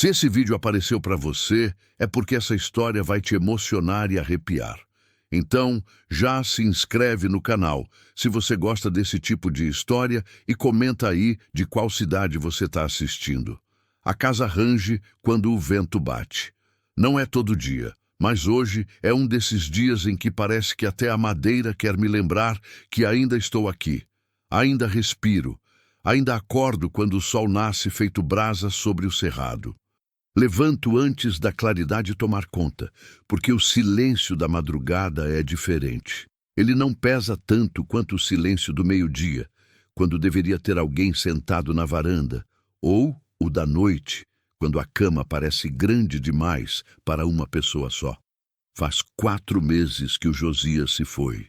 Se esse vídeo apareceu para você, é porque essa história vai te emocionar e arrepiar. Então, já se inscreve no canal, se você gosta desse tipo de história, e comenta aí de qual cidade você está assistindo. A casa range quando o vento bate. Não é todo dia, mas hoje é um desses dias em que parece que até a madeira quer me lembrar que ainda estou aqui. Ainda respiro. Ainda acordo quando o sol nasce feito brasa sobre o cerrado. Levanto antes da claridade tomar conta, porque o silêncio da madrugada é diferente. Ele não pesa tanto quanto o silêncio do meio-dia, quando deveria ter alguém sentado na varanda, ou o da noite, quando a cama parece grande demais para uma pessoa só. Faz 4 meses que o Josias se foi.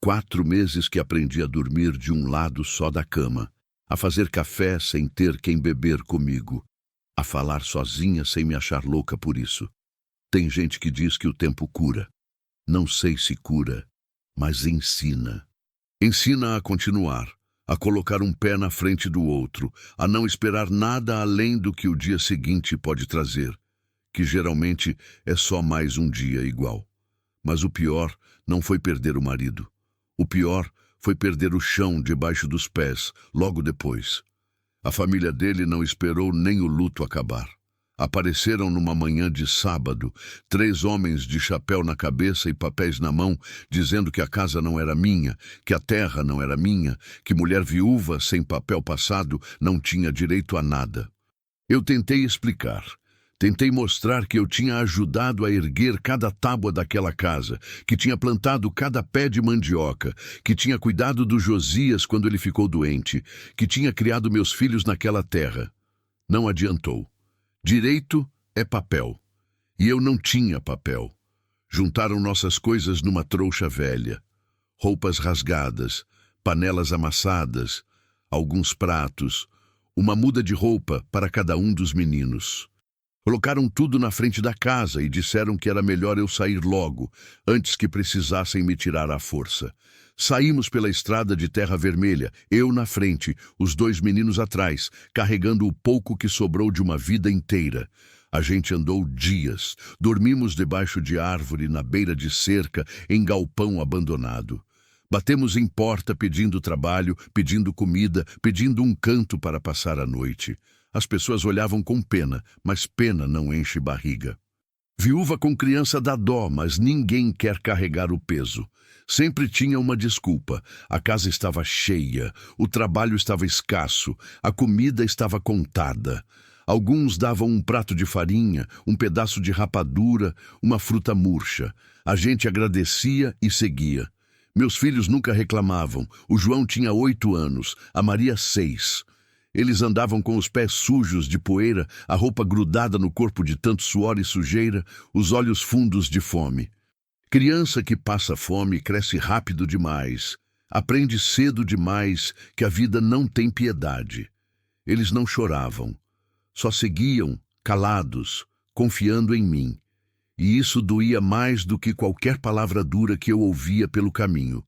4 meses que aprendi a dormir de um lado só da cama, a fazer café sem ter quem beber comigo, a falar sozinha sem me achar louca por isso. Tem gente que diz que o tempo cura. Não sei se cura, mas ensina. Ensina a continuar, a colocar um pé na frente do outro, a não esperar nada além do que o dia seguinte pode trazer, que geralmente é só mais um dia igual. Mas o pior não foi perder o marido. O pior foi perder o chão debaixo dos pés, logo depois. A família dele não esperou nem o luto acabar. Apareceram numa manhã de sábado, 3 homens de chapéu na cabeça e papéis na mão, dizendo que a casa não era minha, que a terra não era minha, que mulher viúva sem papel passado não tinha direito a nada. Eu tentei explicar. Tentei mostrar que eu tinha ajudado a erguer cada tábua daquela casa, que tinha plantado cada pé de mandioca, que tinha cuidado do Josias quando ele ficou doente, que tinha criado meus filhos naquela terra. Não adiantou. Direito é papel. E eu não tinha papel. Juntaram nossas coisas numa trouxa velha. Roupas rasgadas, panelas amassadas, alguns pratos, uma muda de roupa para cada um dos meninos. Colocaram tudo na frente da casa e disseram que era melhor eu sair logo, antes que precisassem me tirar à força. Saímos pela estrada de terra vermelha, eu na frente, os 2 meninos atrás, carregando o pouco que sobrou de uma vida inteira. A gente andou dias, dormimos debaixo de árvore, na beira de cerca, em galpão abandonado. Batemos em porta pedindo trabalho, pedindo comida, pedindo um canto para passar a noite. As pessoas olhavam com pena, mas pena não enche barriga. Viúva com criança dá dó, mas ninguém quer carregar o peso. Sempre tinha uma desculpa. A casa estava cheia, o trabalho estava escasso, a comida estava contada. Alguns davam um prato de farinha, um pedaço de rapadura, uma fruta murcha. A gente agradecia e seguia. Meus filhos nunca reclamavam. O João tinha 8 anos, a Maria 6. Eles andavam com os pés sujos de poeira, a roupa grudada no corpo de tanto suor e sujeira, os olhos fundos de fome. Criança que passa fome cresce rápido demais, aprende cedo demais que a vida não tem piedade. Eles não choravam, só seguiam, calados, confiando em mim. E isso doía mais do que qualquer palavra dura que eu ouvia pelo caminho.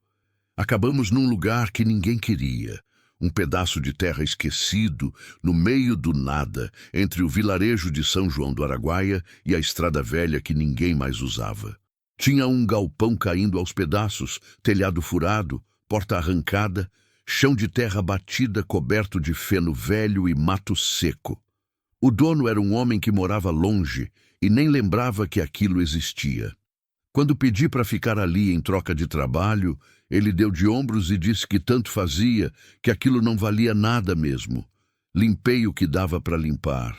Acabamos num lugar que ninguém queria. Um pedaço de terra esquecido, no meio do nada, entre o vilarejo de São João do Araguaia e a estrada velha que ninguém mais usava. Tinha um galpão caindo aos pedaços, telhado furado, porta arrancada, chão de terra batida coberto de feno velho e mato seco. O dono era um homem que morava longe e nem lembrava que aquilo existia. Quando pedi para ficar ali em troca de trabalho, ele deu de ombros e disse que tanto fazia, que aquilo não valia nada mesmo. Limpei o que dava para limpar.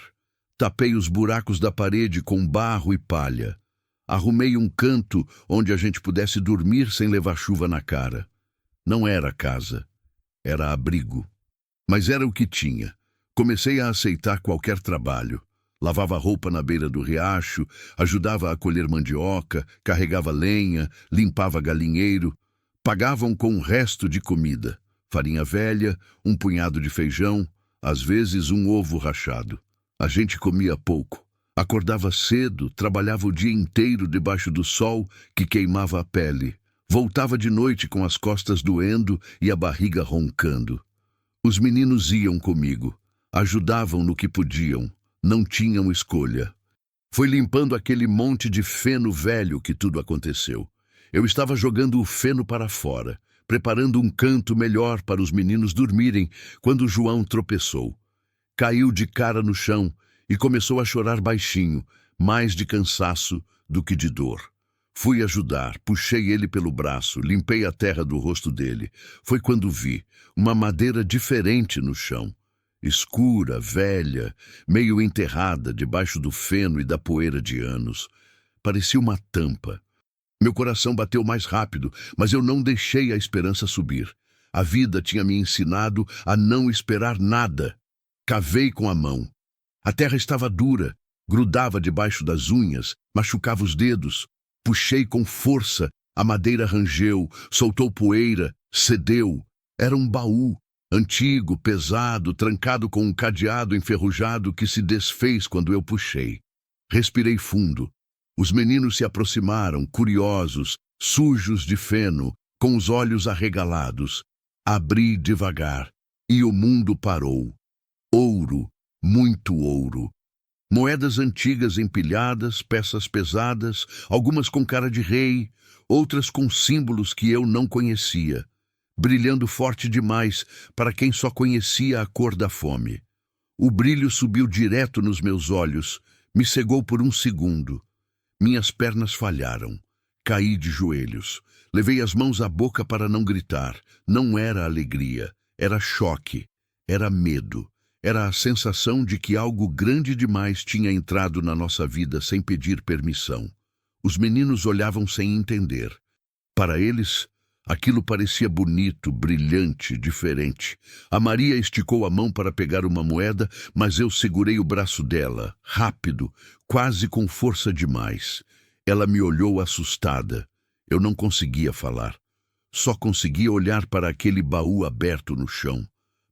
Tapei os buracos da parede com barro e palha. Arrumei um canto onde a gente pudesse dormir sem levar chuva na cara. Não era casa, era abrigo. Mas era o que tinha. Comecei a aceitar qualquer trabalho. Lavava roupa na beira do riacho, ajudava a colher mandioca, carregava lenha, limpava galinheiro. Pagavam com um resto de comida, farinha velha, um punhado de feijão, às vezes um ovo rachado. A gente comia pouco. Acordava cedo, trabalhava o dia inteiro debaixo do sol que queimava a pele. Voltava de noite com as costas doendo e a barriga roncando. Os meninos iam comigo, ajudavam no que podiam. Não tinham escolha. Foi limpando aquele monte de feno velho que tudo aconteceu. Eu estava jogando o feno para fora, preparando um canto melhor para os meninos dormirem, quando João tropeçou. Caiu de cara no chão e começou a chorar baixinho, mais de cansaço do que de dor. Fui ajudar, puxei ele pelo braço, limpei a terra do rosto dele. Foi quando vi uma madeira diferente no chão. Escura, velha, meio enterrada debaixo do feno e da poeira de anos. Parecia uma tampa. Meu coração bateu mais rápido, mas eu não deixei a esperança subir. A vida tinha me ensinado a não esperar nada. Cavei com a mão. A terra estava dura, grudava debaixo das unhas, machucava os dedos. Puxei com força, a madeira rangeu, soltou poeira, cedeu. Era um baú, antigo, pesado, trancado com um cadeado enferrujado que se desfez quando eu puxei. Respirei fundo. Os meninos se aproximaram, curiosos, sujos de feno, com os olhos arregalados. Abri devagar, e o mundo parou. Ouro, muito ouro. Moedas antigas empilhadas, peças pesadas, algumas com cara de rei, outras com símbolos que eu não conhecia, brilhando forte demais para quem só conhecia a cor da fome. O brilho subiu direto nos meus olhos, me cegou por um segundo. Minhas pernas falharam. Caí de joelhos. Levei as mãos à boca para não gritar. Não era alegria, era choque, era medo. Era a sensação de que algo grande demais tinha entrado na nossa vida sem pedir permissão. Os meninos olhavam sem entender. Para eles, aquilo parecia bonito, brilhante, diferente. A Maria esticou a mão para pegar uma moeda, mas eu segurei o braço dela, rápido, quase com força demais. Ela me olhou assustada. Eu não conseguia falar. Só conseguia olhar para aquele baú aberto no chão.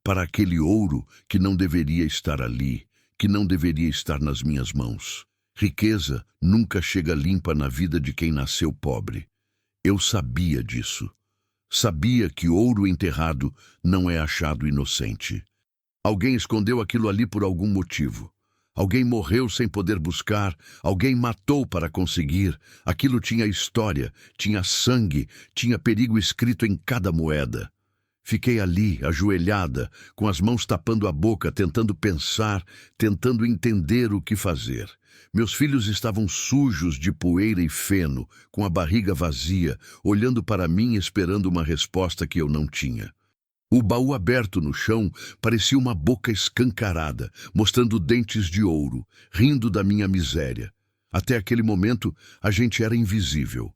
Para aquele ouro que não deveria estar ali, que não deveria estar nas minhas mãos. Riqueza nunca chega limpa na vida de quem nasceu pobre. Eu sabia disso. Sabia que ouro enterrado não é achado inocente. Alguém escondeu aquilo ali por algum motivo. Alguém morreu sem poder buscar, alguém matou para conseguir. Aquilo tinha história, tinha sangue, tinha perigo escrito em cada moeda. Fiquei ali, ajoelhada, com as mãos tapando a boca, tentando pensar, tentando entender o que fazer. Meus filhos estavam sujos de poeira e feno, com a barriga vazia, olhando para mim esperando uma resposta que eu não tinha. O baú aberto no chão parecia uma boca escancarada, mostrando dentes de ouro, rindo da minha miséria. Até aquele momento, a gente era invisível,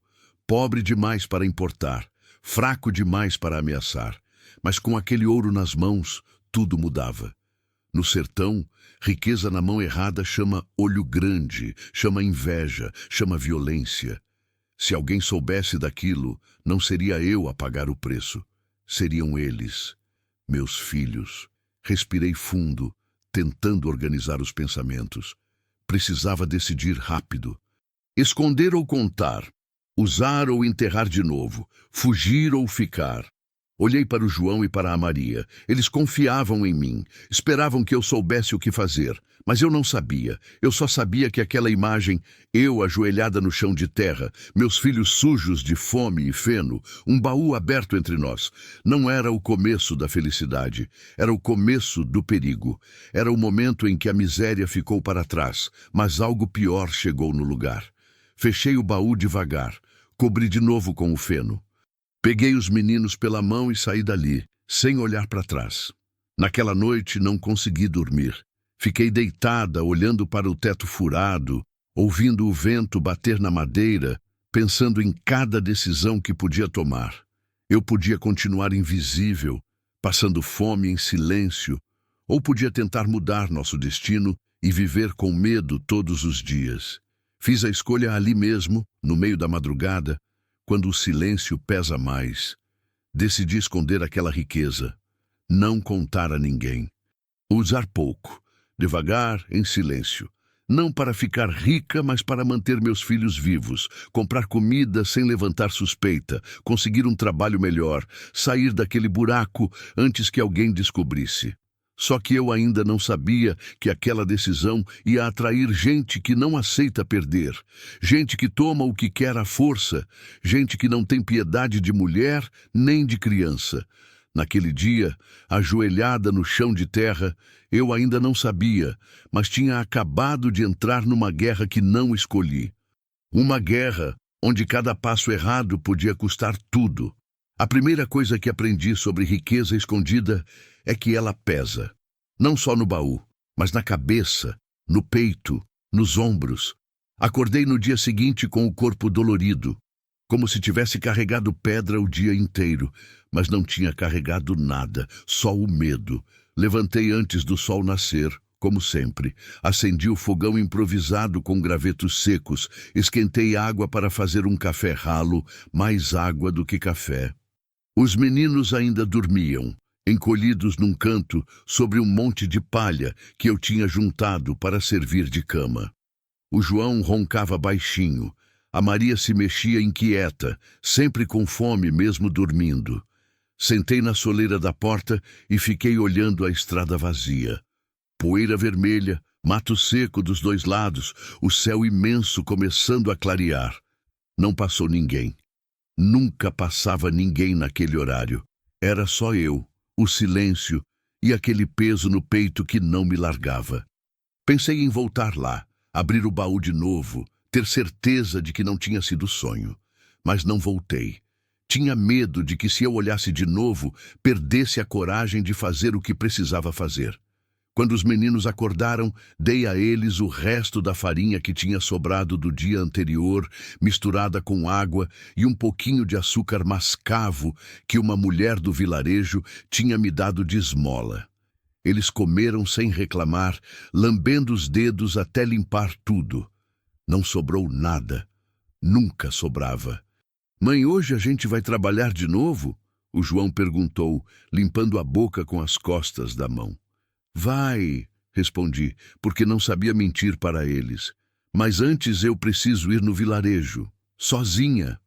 pobre demais para importar, fraco demais para ameaçar. Mas com aquele ouro nas mãos, tudo mudava. No sertão, riqueza na mão errada chama olho grande, chama inveja, chama violência. Se alguém soubesse daquilo, não seria eu a pagar o preço. Seriam eles, meus filhos. Respirei fundo, tentando organizar os pensamentos. Precisava decidir rápido. Esconder ou contar, usar ou enterrar de novo, fugir ou ficar. Olhei para o João e para a Maria. Eles confiavam em mim, esperavam que eu soubesse o que fazer, mas eu não sabia. Eu só sabia que aquela imagem, eu ajoelhada no chão de terra, meus filhos sujos de fome e feno, um baú aberto entre nós, não era o começo da felicidade, era o começo do perigo. Era o momento em que a miséria ficou para trás, mas algo pior chegou no lugar. Fechei o baú devagar, cobri de novo com o feno. Peguei os meninos pela mão e saí dali, sem olhar para trás. Naquela noite não consegui dormir. Fiquei deitada, olhando para o teto furado, ouvindo o vento bater na madeira, pensando em cada decisão que podia tomar. Eu podia continuar invisível, passando fome em silêncio, ou podia tentar mudar nosso destino e viver com medo todos os dias. Fiz a escolha ali mesmo, no meio da madrugada, quando o silêncio pesa mais. Decidi esconder aquela riqueza, não contar a ninguém. Usar pouco, devagar, em silêncio. Não para ficar rica, mas para manter meus filhos vivos, comprar comida sem levantar suspeita, conseguir um trabalho melhor, sair daquele buraco antes que alguém descobrisse. Só que eu ainda não sabia que aquela decisão ia atrair gente que não aceita perder, gente que toma o que quer à força, gente que não tem piedade de mulher nem de criança. Naquele dia, ajoelhada no chão de terra, eu ainda não sabia, mas tinha acabado de entrar numa guerra que não escolhi. Uma guerra onde cada passo errado podia custar tudo. A primeira coisa que aprendi sobre riqueza escondida é que ela pesa. Não só no baú, mas na cabeça, no peito, nos ombros. Acordei no dia seguinte com o corpo dolorido, como se tivesse carregado pedra o dia inteiro, mas não tinha carregado nada, só o medo. Levantei antes do sol nascer, como sempre. Acendi o fogão improvisado com gravetos secos, esquentei água para fazer um café ralo, mais água do que café. Os meninos ainda dormiam, encolhidos num canto sobre um monte de palha que eu tinha juntado para servir de cama. O João roncava baixinho. A Maria se mexia inquieta, sempre com fome mesmo dormindo. Sentei na soleira da porta e fiquei olhando a estrada vazia. Poeira vermelha, mato seco dos dois lados, o céu imenso começando a clarear. Não passou ninguém. Nunca passava ninguém naquele horário. Era só eu, o silêncio e aquele peso no peito que não me largava. Pensei em voltar lá, abrir o baú de novo, ter certeza de que não tinha sido sonho. Mas não voltei. Tinha medo de que, se eu olhasse de novo, perdesse a coragem de fazer o que precisava fazer. Quando os meninos acordaram, dei a eles o resto da farinha que tinha sobrado do dia anterior, misturada com água e um pouquinho de açúcar mascavo que uma mulher do vilarejo tinha me dado de esmola. Eles comeram sem reclamar, lambendo os dedos até limpar tudo. Não sobrou nada. Nunca sobrava. "Mãe, hoje a gente vai trabalhar de novo?" O João perguntou, limpando a boca com as costas da mão. "Vai", respondi, porque não sabia mentir para eles. "Mas antes eu preciso ir no vilarejo, sozinha."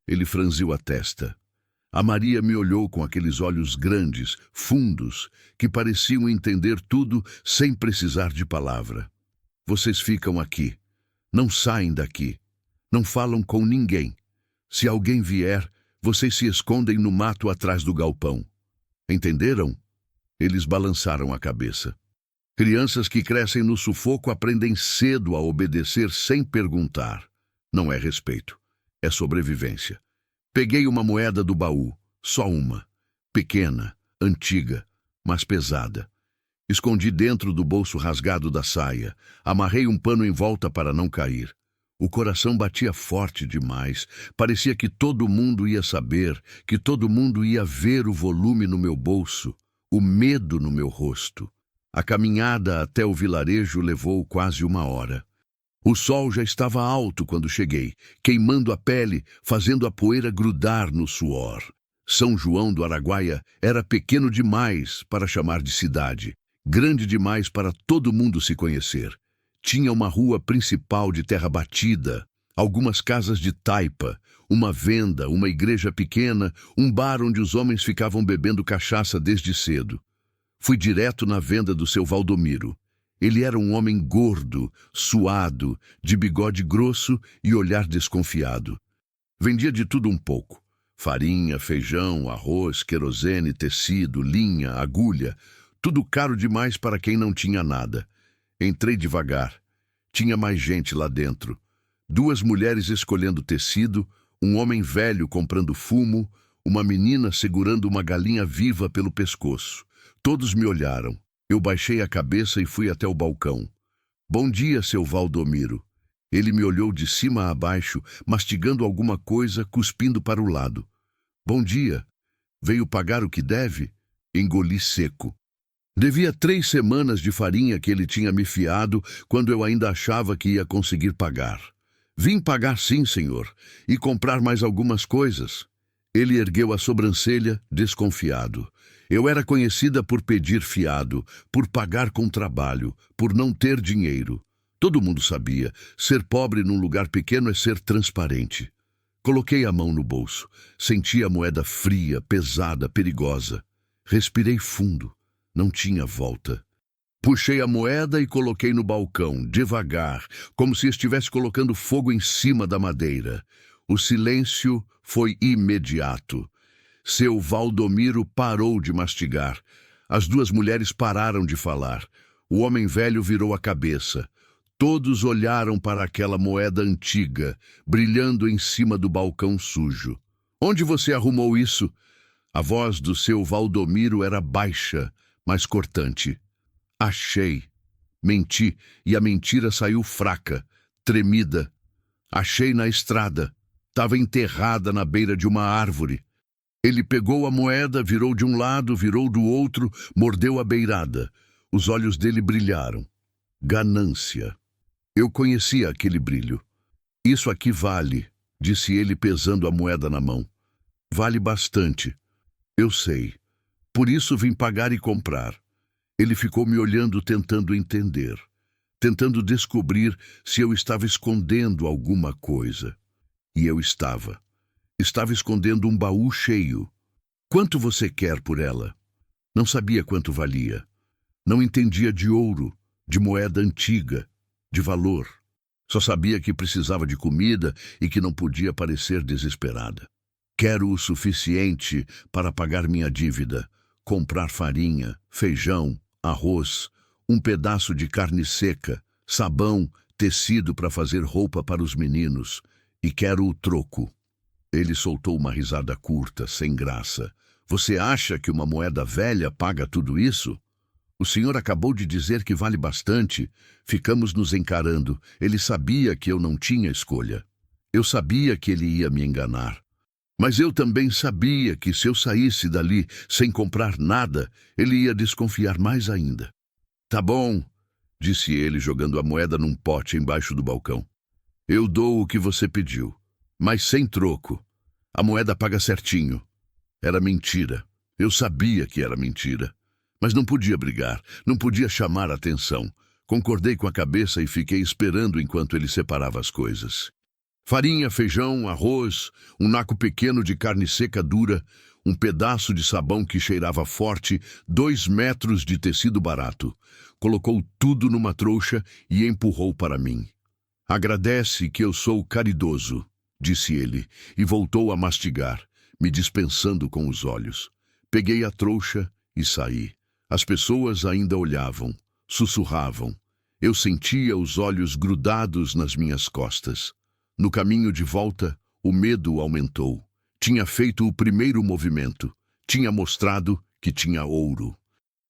Ele franziu a testa. A Maria me olhou com aqueles olhos grandes, fundos, que pareciam entender tudo sem precisar de palavra. "Vocês ficam aqui. Não saem daqui. Não falam com ninguém. Se alguém vier, vocês se escondem no mato atrás do galpão. Entenderam?" Eles balançaram a cabeça. Crianças que crescem no sufoco aprendem cedo a obedecer sem perguntar. Não é respeito, é sobrevivência. Peguei uma moeda do baú, só uma. Pequena, antiga, mas pesada. Escondi dentro do bolso rasgado da saia. Amarrei um pano em volta para não cair. O coração batia forte demais. Parecia que todo mundo ia saber, que todo mundo ia ver o volume no meu bolso. O medo no meu rosto. A caminhada até o vilarejo levou quase 1 hora. O sol já estava alto quando cheguei, queimando a pele, fazendo a poeira grudar no suor. São João do Araguaia era pequeno demais para chamar de cidade, grande demais para todo mundo se conhecer. Tinha uma rua principal de terra batida, algumas casas de taipa, uma venda, uma igreja pequena, um bar onde os homens ficavam bebendo cachaça desde cedo. Fui direto na venda do seu Valdomiro. Ele era um homem gordo, suado, de bigode grosso e olhar desconfiado. Vendia de tudo um pouco. Farinha, feijão, arroz, querosene, tecido, linha, agulha. Tudo caro demais para quem não tinha nada. Entrei devagar. Tinha mais gente lá dentro. 2 mulheres escolhendo tecido, um homem velho comprando fumo, uma menina segurando uma galinha viva pelo pescoço. Todos me olharam. Eu baixei a cabeça e fui até o balcão. "Bom dia, seu Valdomiro." Ele me olhou de cima a baixo, mastigando alguma coisa, cuspindo para o lado. "Bom dia. Veio pagar o que deve?" Engoli seco. Devia 3 semanas de farinha que ele tinha me fiado quando eu ainda achava que ia conseguir pagar. "Vim pagar sim, senhor, e comprar mais algumas coisas." Ele ergueu a sobrancelha, desconfiado. Eu era conhecida por pedir fiado, por pagar com trabalho, por não ter dinheiro. Todo mundo sabia, ser pobre num lugar pequeno é ser transparente. Coloquei a mão no bolso, senti a moeda fria, pesada, perigosa. Respirei fundo. Não tinha volta. Puxei a moeda e coloquei no balcão, devagar, como se estivesse colocando fogo em cima da madeira. O silêncio foi imediato. Seu Valdomiro parou de mastigar. As duas mulheres pararam de falar. O homem velho virou a cabeça. Todos olharam para aquela moeda antiga, brilhando em cima do balcão sujo. "Onde você arrumou isso?" A voz do seu Valdomiro era baixa, mas cortante. "Achei." Menti, e a mentira saiu fraca, tremida. "Achei na estrada. Estava enterrada na beira de uma árvore." Ele pegou a moeda, virou de um lado, virou do outro, mordeu a beirada. Os olhos dele brilharam. Ganância. Eu conhecia aquele brilho. "Isso aqui vale", disse ele pesando a moeda na mão. "Vale bastante." "Eu sei. Por isso vim pagar e comprar." Ele ficou me olhando, tentando entender, tentando descobrir se eu estava escondendo alguma coisa. E eu estava. Estava escondendo um baú cheio. "Quanto você quer por ela?" Não sabia quanto valia. Não entendia de ouro, de moeda antiga, de valor. Só sabia que precisava de comida e que não podia parecer desesperada. "Quero o suficiente para pagar minha dívida, comprar farinha, feijão, arroz, um pedaço de carne seca, sabão, tecido para fazer roupa para os meninos, e quero o troco." Ele soltou uma risada curta, sem graça. "Você acha que uma moeda velha paga tudo isso?" "O senhor acabou de dizer que vale bastante." Ficamos nos encarando. Ele sabia que eu não tinha escolha. Eu sabia que ele ia me enganar. Mas eu também sabia que se eu saísse dali sem comprar nada, ele ia desconfiar mais ainda. "Tá bom", disse ele, jogando a moeda num pote embaixo do balcão. "Eu dou o que você pediu, mas sem troco. A moeda paga certinho." Era mentira. Eu sabia que era mentira. Mas não podia brigar, não podia chamar a atenção. Concordei com a cabeça e fiquei esperando enquanto ele separava as coisas. Farinha, feijão, arroz, um naco pequeno de carne seca dura, um pedaço de sabão que cheirava forte, 2 metros de tecido barato. Colocou tudo numa trouxa e empurrou para mim. "Agradece que eu sou caridoso", disse ele, e voltou a mastigar, me dispensando com os olhos. Peguei a trouxa e saí. As pessoas ainda olhavam, sussurravam. Eu sentia os olhos grudados nas minhas costas. No caminho de volta, o medo aumentou. Tinha feito o primeiro movimento. Tinha mostrado que tinha ouro.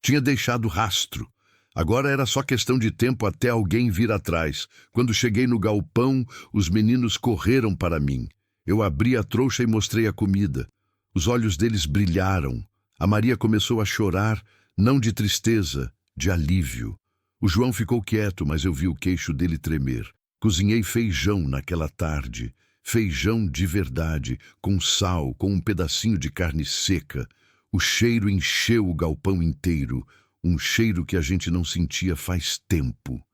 Tinha deixado rastro. Agora era só questão de tempo até alguém vir atrás. Quando cheguei no galpão, os meninos correram para mim. Eu abri a trouxa e mostrei a comida. Os olhos deles brilharam. A Maria começou a chorar, não de tristeza, de alívio. O João ficou quieto, mas eu vi o queixo dele tremer. Cozinhei feijão naquela tarde. Feijão de verdade, com sal, com um pedacinho de carne seca. O cheiro encheu o galpão inteiro, um cheiro que a gente não sentia faz tempo.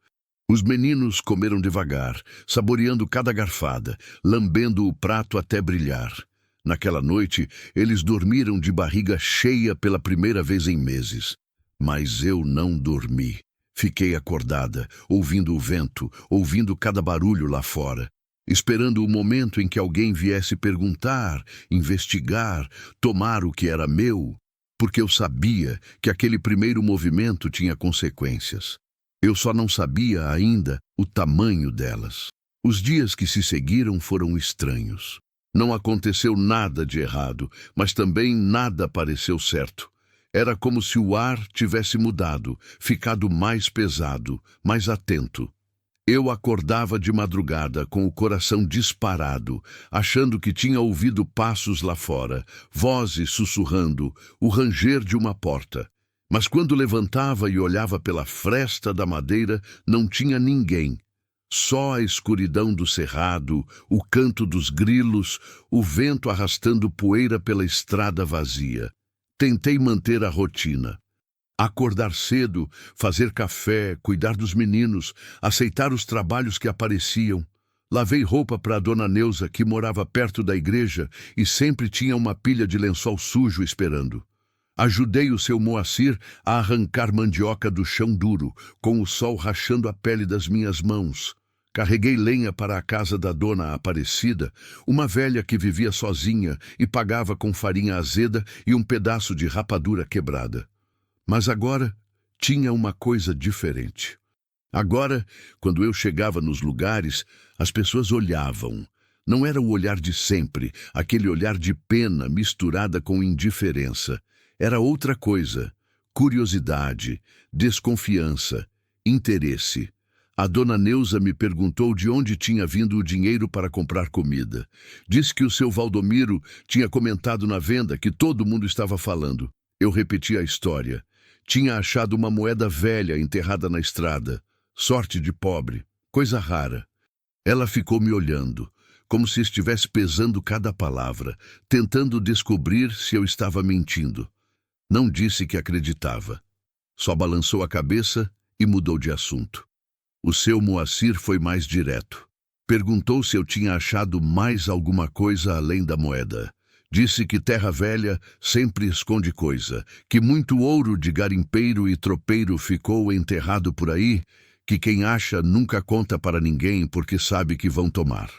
Os meninos comeram devagar, saboreando cada garfada, lambendo o prato até brilhar. Naquela noite, eles dormiram de barriga cheia pela primeira vez em meses. Mas eu não dormi. Fiquei acordada, ouvindo o vento, ouvindo cada barulho lá fora, esperando o momento em que alguém viesse perguntar, investigar, tomar o que era meu, porque eu sabia que aquele primeiro movimento tinha consequências. Eu só não sabia ainda o tamanho delas. Os dias que se seguiram foram estranhos. Não aconteceu nada de errado, mas também nada pareceu certo. Era como se o ar tivesse mudado, ficado mais pesado, mais atento. Eu acordava de madrugada com o coração disparado, achando que tinha ouvido passos lá fora, vozes sussurrando, o ranger de uma porta. Mas quando levantava e olhava pela fresta da madeira, não tinha ninguém. Só a escuridão do cerrado, o canto dos grilos, o vento arrastando poeira pela estrada vazia. Tentei manter a rotina. Acordar cedo, fazer café, cuidar dos meninos, aceitar os trabalhos que apareciam. Lavei roupa para a dona Neuza, que morava perto da igreja e sempre tinha uma pilha de lençol sujo esperando. Ajudei o seu Moacir a arrancar mandioca do chão duro, com o sol rachando a pele das minhas mãos. Carreguei lenha para a casa da dona Aparecida, uma velha que vivia sozinha e pagava com farinha azeda e um pedaço de rapadura quebrada. Mas agora tinha uma coisa diferente. Agora, quando eu chegava nos lugares, as pessoas olhavam. Não era o olhar de sempre, aquele olhar de pena misturada com indiferença. Era outra coisa: curiosidade, desconfiança, interesse. A dona Neuza me perguntou de onde tinha vindo o dinheiro para comprar comida. Disse que o seu Valdomiro tinha comentado na venda que todo mundo estava falando. Eu repeti a história. Tinha achado uma moeda velha enterrada na estrada. Sorte de pobre, coisa rara. Ela ficou me olhando, como se estivesse pesando cada palavra, tentando descobrir se eu estava mentindo. Não disse que acreditava. Só balançou a cabeça e mudou de assunto. O seu Moacir foi mais direto. Perguntou se eu tinha achado mais alguma coisa além da moeda. Disse que terra velha sempre esconde coisa, que muito ouro de garimpeiro e tropeiro ficou enterrado por aí, que quem acha nunca conta para ninguém porque sabe que vão tomar.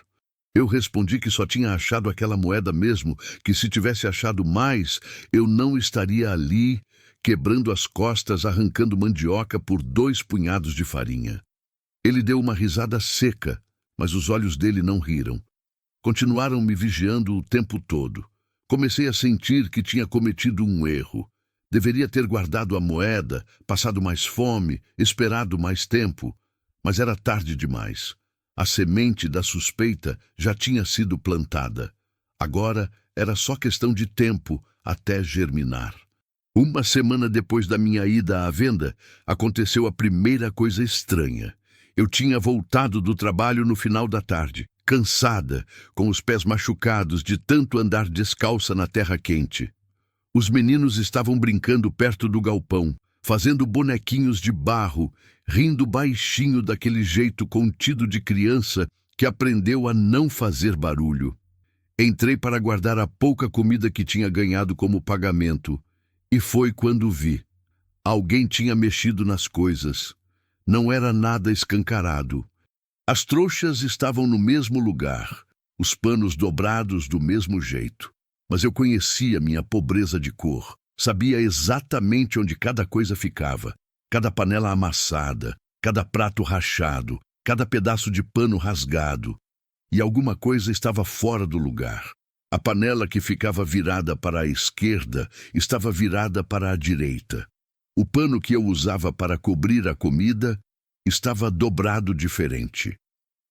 Eu respondi que só tinha achado aquela moeda mesmo, que se tivesse achado mais, eu não estaria ali, quebrando as costas, arrancando mandioca por 2 punhados de farinha. Ele deu uma risada seca, mas os olhos dele não riram. Continuaram me vigiando o tempo todo. Comecei a sentir que tinha cometido um erro. Deveria ter guardado a moeda, passado mais fome, esperado mais tempo. Mas era tarde demais. A semente da suspeita já tinha sido plantada. Agora era só questão de tempo até germinar. Uma semana depois da minha ida à venda, aconteceu a primeira coisa estranha. Eu tinha voltado do trabalho no final da tarde, cansada, com os pés machucados de tanto andar descalça na terra quente. Os meninos estavam brincando perto do galpão, fazendo bonequinhos de barro, rindo baixinho daquele jeito contido de criança que aprendeu a não fazer barulho. Entrei para guardar a pouca comida que tinha ganhado como pagamento, e foi quando vi. Alguém tinha mexido nas coisas. Não era nada escancarado. As trouxas estavam no mesmo lugar, os panos dobrados do mesmo jeito. Mas eu conhecia minha pobreza de cor. Sabia exatamente onde cada coisa ficava. Cada panela amassada, cada prato rachado, cada pedaço de pano rasgado. E alguma coisa estava fora do lugar. A panela que ficava virada para a esquerda estava virada para a direita. O pano que eu usava para cobrir a comida estava dobrado diferente.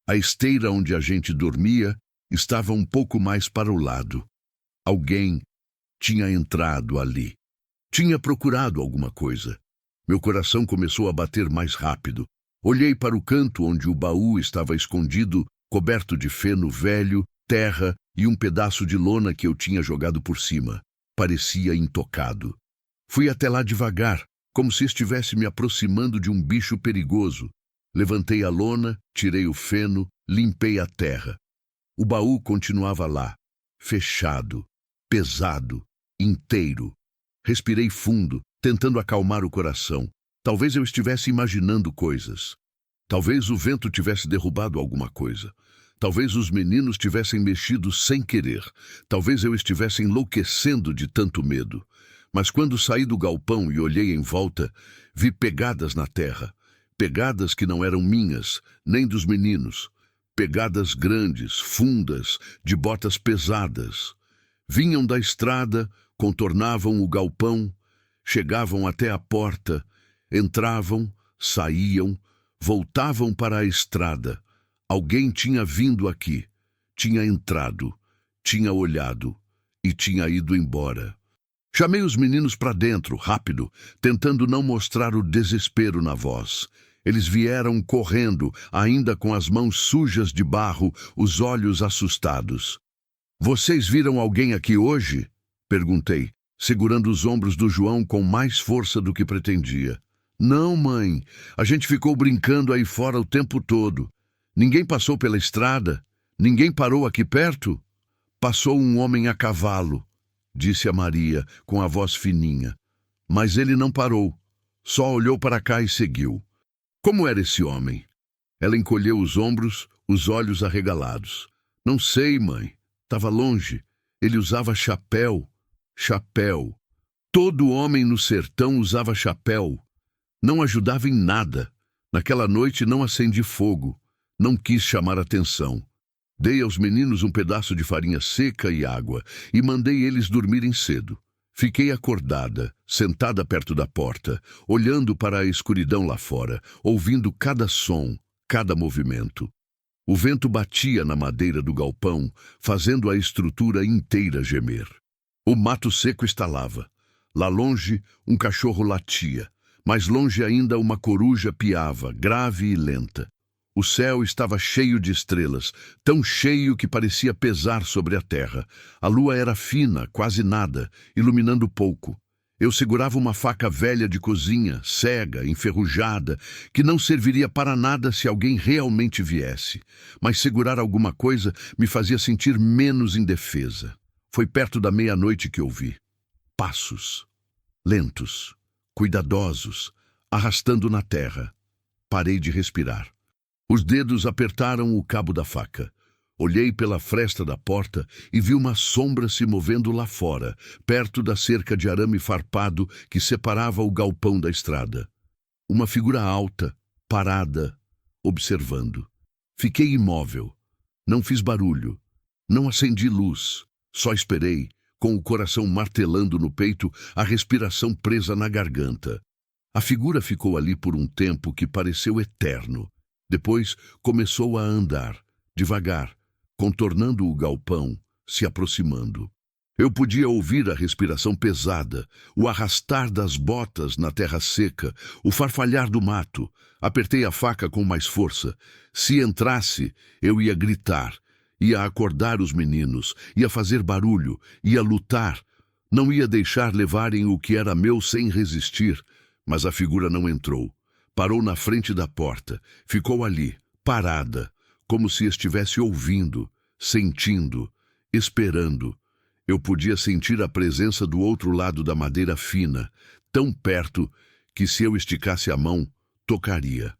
A esteira onde a gente dormia estava um pouco mais para o lado. Alguém tinha entrado ali. Tinha procurado alguma coisa. Meu coração começou a bater mais rápido. Olhei para o canto onde o baú estava escondido, coberto de feno velho, terra e um pedaço de lona que eu tinha jogado por cima. Parecia intocado. Fui até lá devagar, como se estivesse me aproximando de um bicho perigoso. Levantei a lona, tirei o feno, limpei a terra. O baú continuava lá, fechado, pesado, inteiro. Respirei fundo, tentando acalmar o coração. Talvez eu estivesse imaginando coisas. Talvez o vento tivesse derrubado alguma coisa. Talvez os meninos tivessem mexido sem querer. Talvez eu estivesse enlouquecendo de tanto medo. Mas quando saí do galpão e olhei em volta, vi pegadas na terra. Pegadas que não eram minhas, nem dos meninos. Pegadas grandes, fundas, de botas pesadas. Vinham da estrada, contornavam o galpão, chegavam até a porta, entravam, saíam, voltavam para a estrada. Alguém tinha vindo aqui, tinha entrado, tinha olhado e tinha ido embora. Chamei os meninos para dentro, rápido, tentando não mostrar o desespero na voz. Eles vieram correndo, ainda com as mãos sujas de barro, os olhos assustados. "Vocês viram alguém aqui hoje?" perguntei, segurando os ombros do João com mais força do que pretendia. "Não, mãe. A gente ficou brincando aí fora o tempo todo. Ninguém passou pela estrada? Ninguém parou aqui perto?" "Passou um homem a cavalo. disse a Maria, com a voz fininha. Mas ele não parou. Só olhou para cá e seguiu. Como era esse homem? Ela encolheu os ombros, os olhos arregalados. Não sei, mãe. Estava longe. Ele usava chapéu. Chapéu. Todo homem no sertão usava chapéu. Não ajudava em nada. Naquela noite não acendi fogo. Não quis chamar atenção. Dei aos meninos um pedaço de farinha seca e água e mandei eles dormirem cedo. Fiquei acordada, sentada perto da porta, olhando para a escuridão lá fora, ouvindo cada som, cada movimento. O vento batia na madeira do galpão, fazendo a estrutura inteira gemer. O mato seco estalava. Lá longe, um cachorro latia. Mais longe ainda, uma coruja piava, grave e lenta. O céu estava cheio de estrelas, tão cheio que parecia pesar sobre a terra. A lua era fina, quase nada, iluminando pouco. Eu segurava uma faca velha de cozinha, cega, enferrujada, que não serviria para nada se alguém realmente viesse. Mas segurar alguma coisa me fazia sentir menos indefesa. Foi perto da meia-noite que ouvi. Passos. Lentos, cuidadosos, arrastando na terra. Parei de respirar. Os dedos apertaram o cabo da faca. Olhei pela fresta da porta e vi uma sombra se movendo lá fora, perto da cerca de arame farpado que separava o galpão da estrada. Uma figura alta, parada, observando. Fiquei imóvel. Não fiz barulho. Não acendi luz. Só esperei, com o coração martelando no peito, a respiração presa na garganta. A figura ficou ali por um tempo que pareceu eterno. Depois começou a andar, devagar, contornando o galpão, se aproximando. Eu podia ouvir a respiração pesada, o arrastar das botas na terra seca, o farfalhar do mato. Apertei a faca com mais força. Se entrasse, eu ia gritar, ia acordar os meninos, ia fazer barulho, ia lutar. Não ia deixar levarem o que era meu sem resistir, mas a figura não entrou. Parou na frente da porta, ficou ali, parada, como se estivesse ouvindo, sentindo, esperando. Eu podia sentir a presença do outro lado da madeira fina, tão perto que se eu esticasse a mão, tocaria.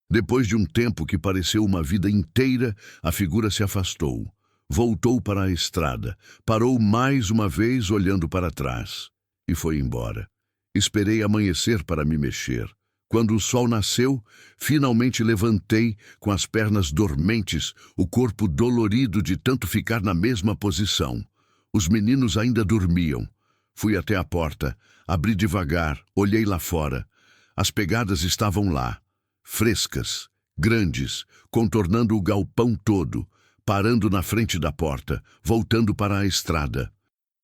Depois de um tempo que pareceu uma vida inteira, a figura se afastou. Voltou para a estrada, parou mais uma vez olhando para trás e foi embora. Esperei amanhecer para me mexer. Quando o sol nasceu, finalmente levantei, com as pernas dormentes, o corpo dolorido de tanto ficar na mesma posição. Os meninos ainda dormiam. Fui até a porta, abri devagar, olhei lá fora. As pegadas estavam lá, frescas, grandes, contornando o galpão todo, parando na frente da porta, voltando para a estrada.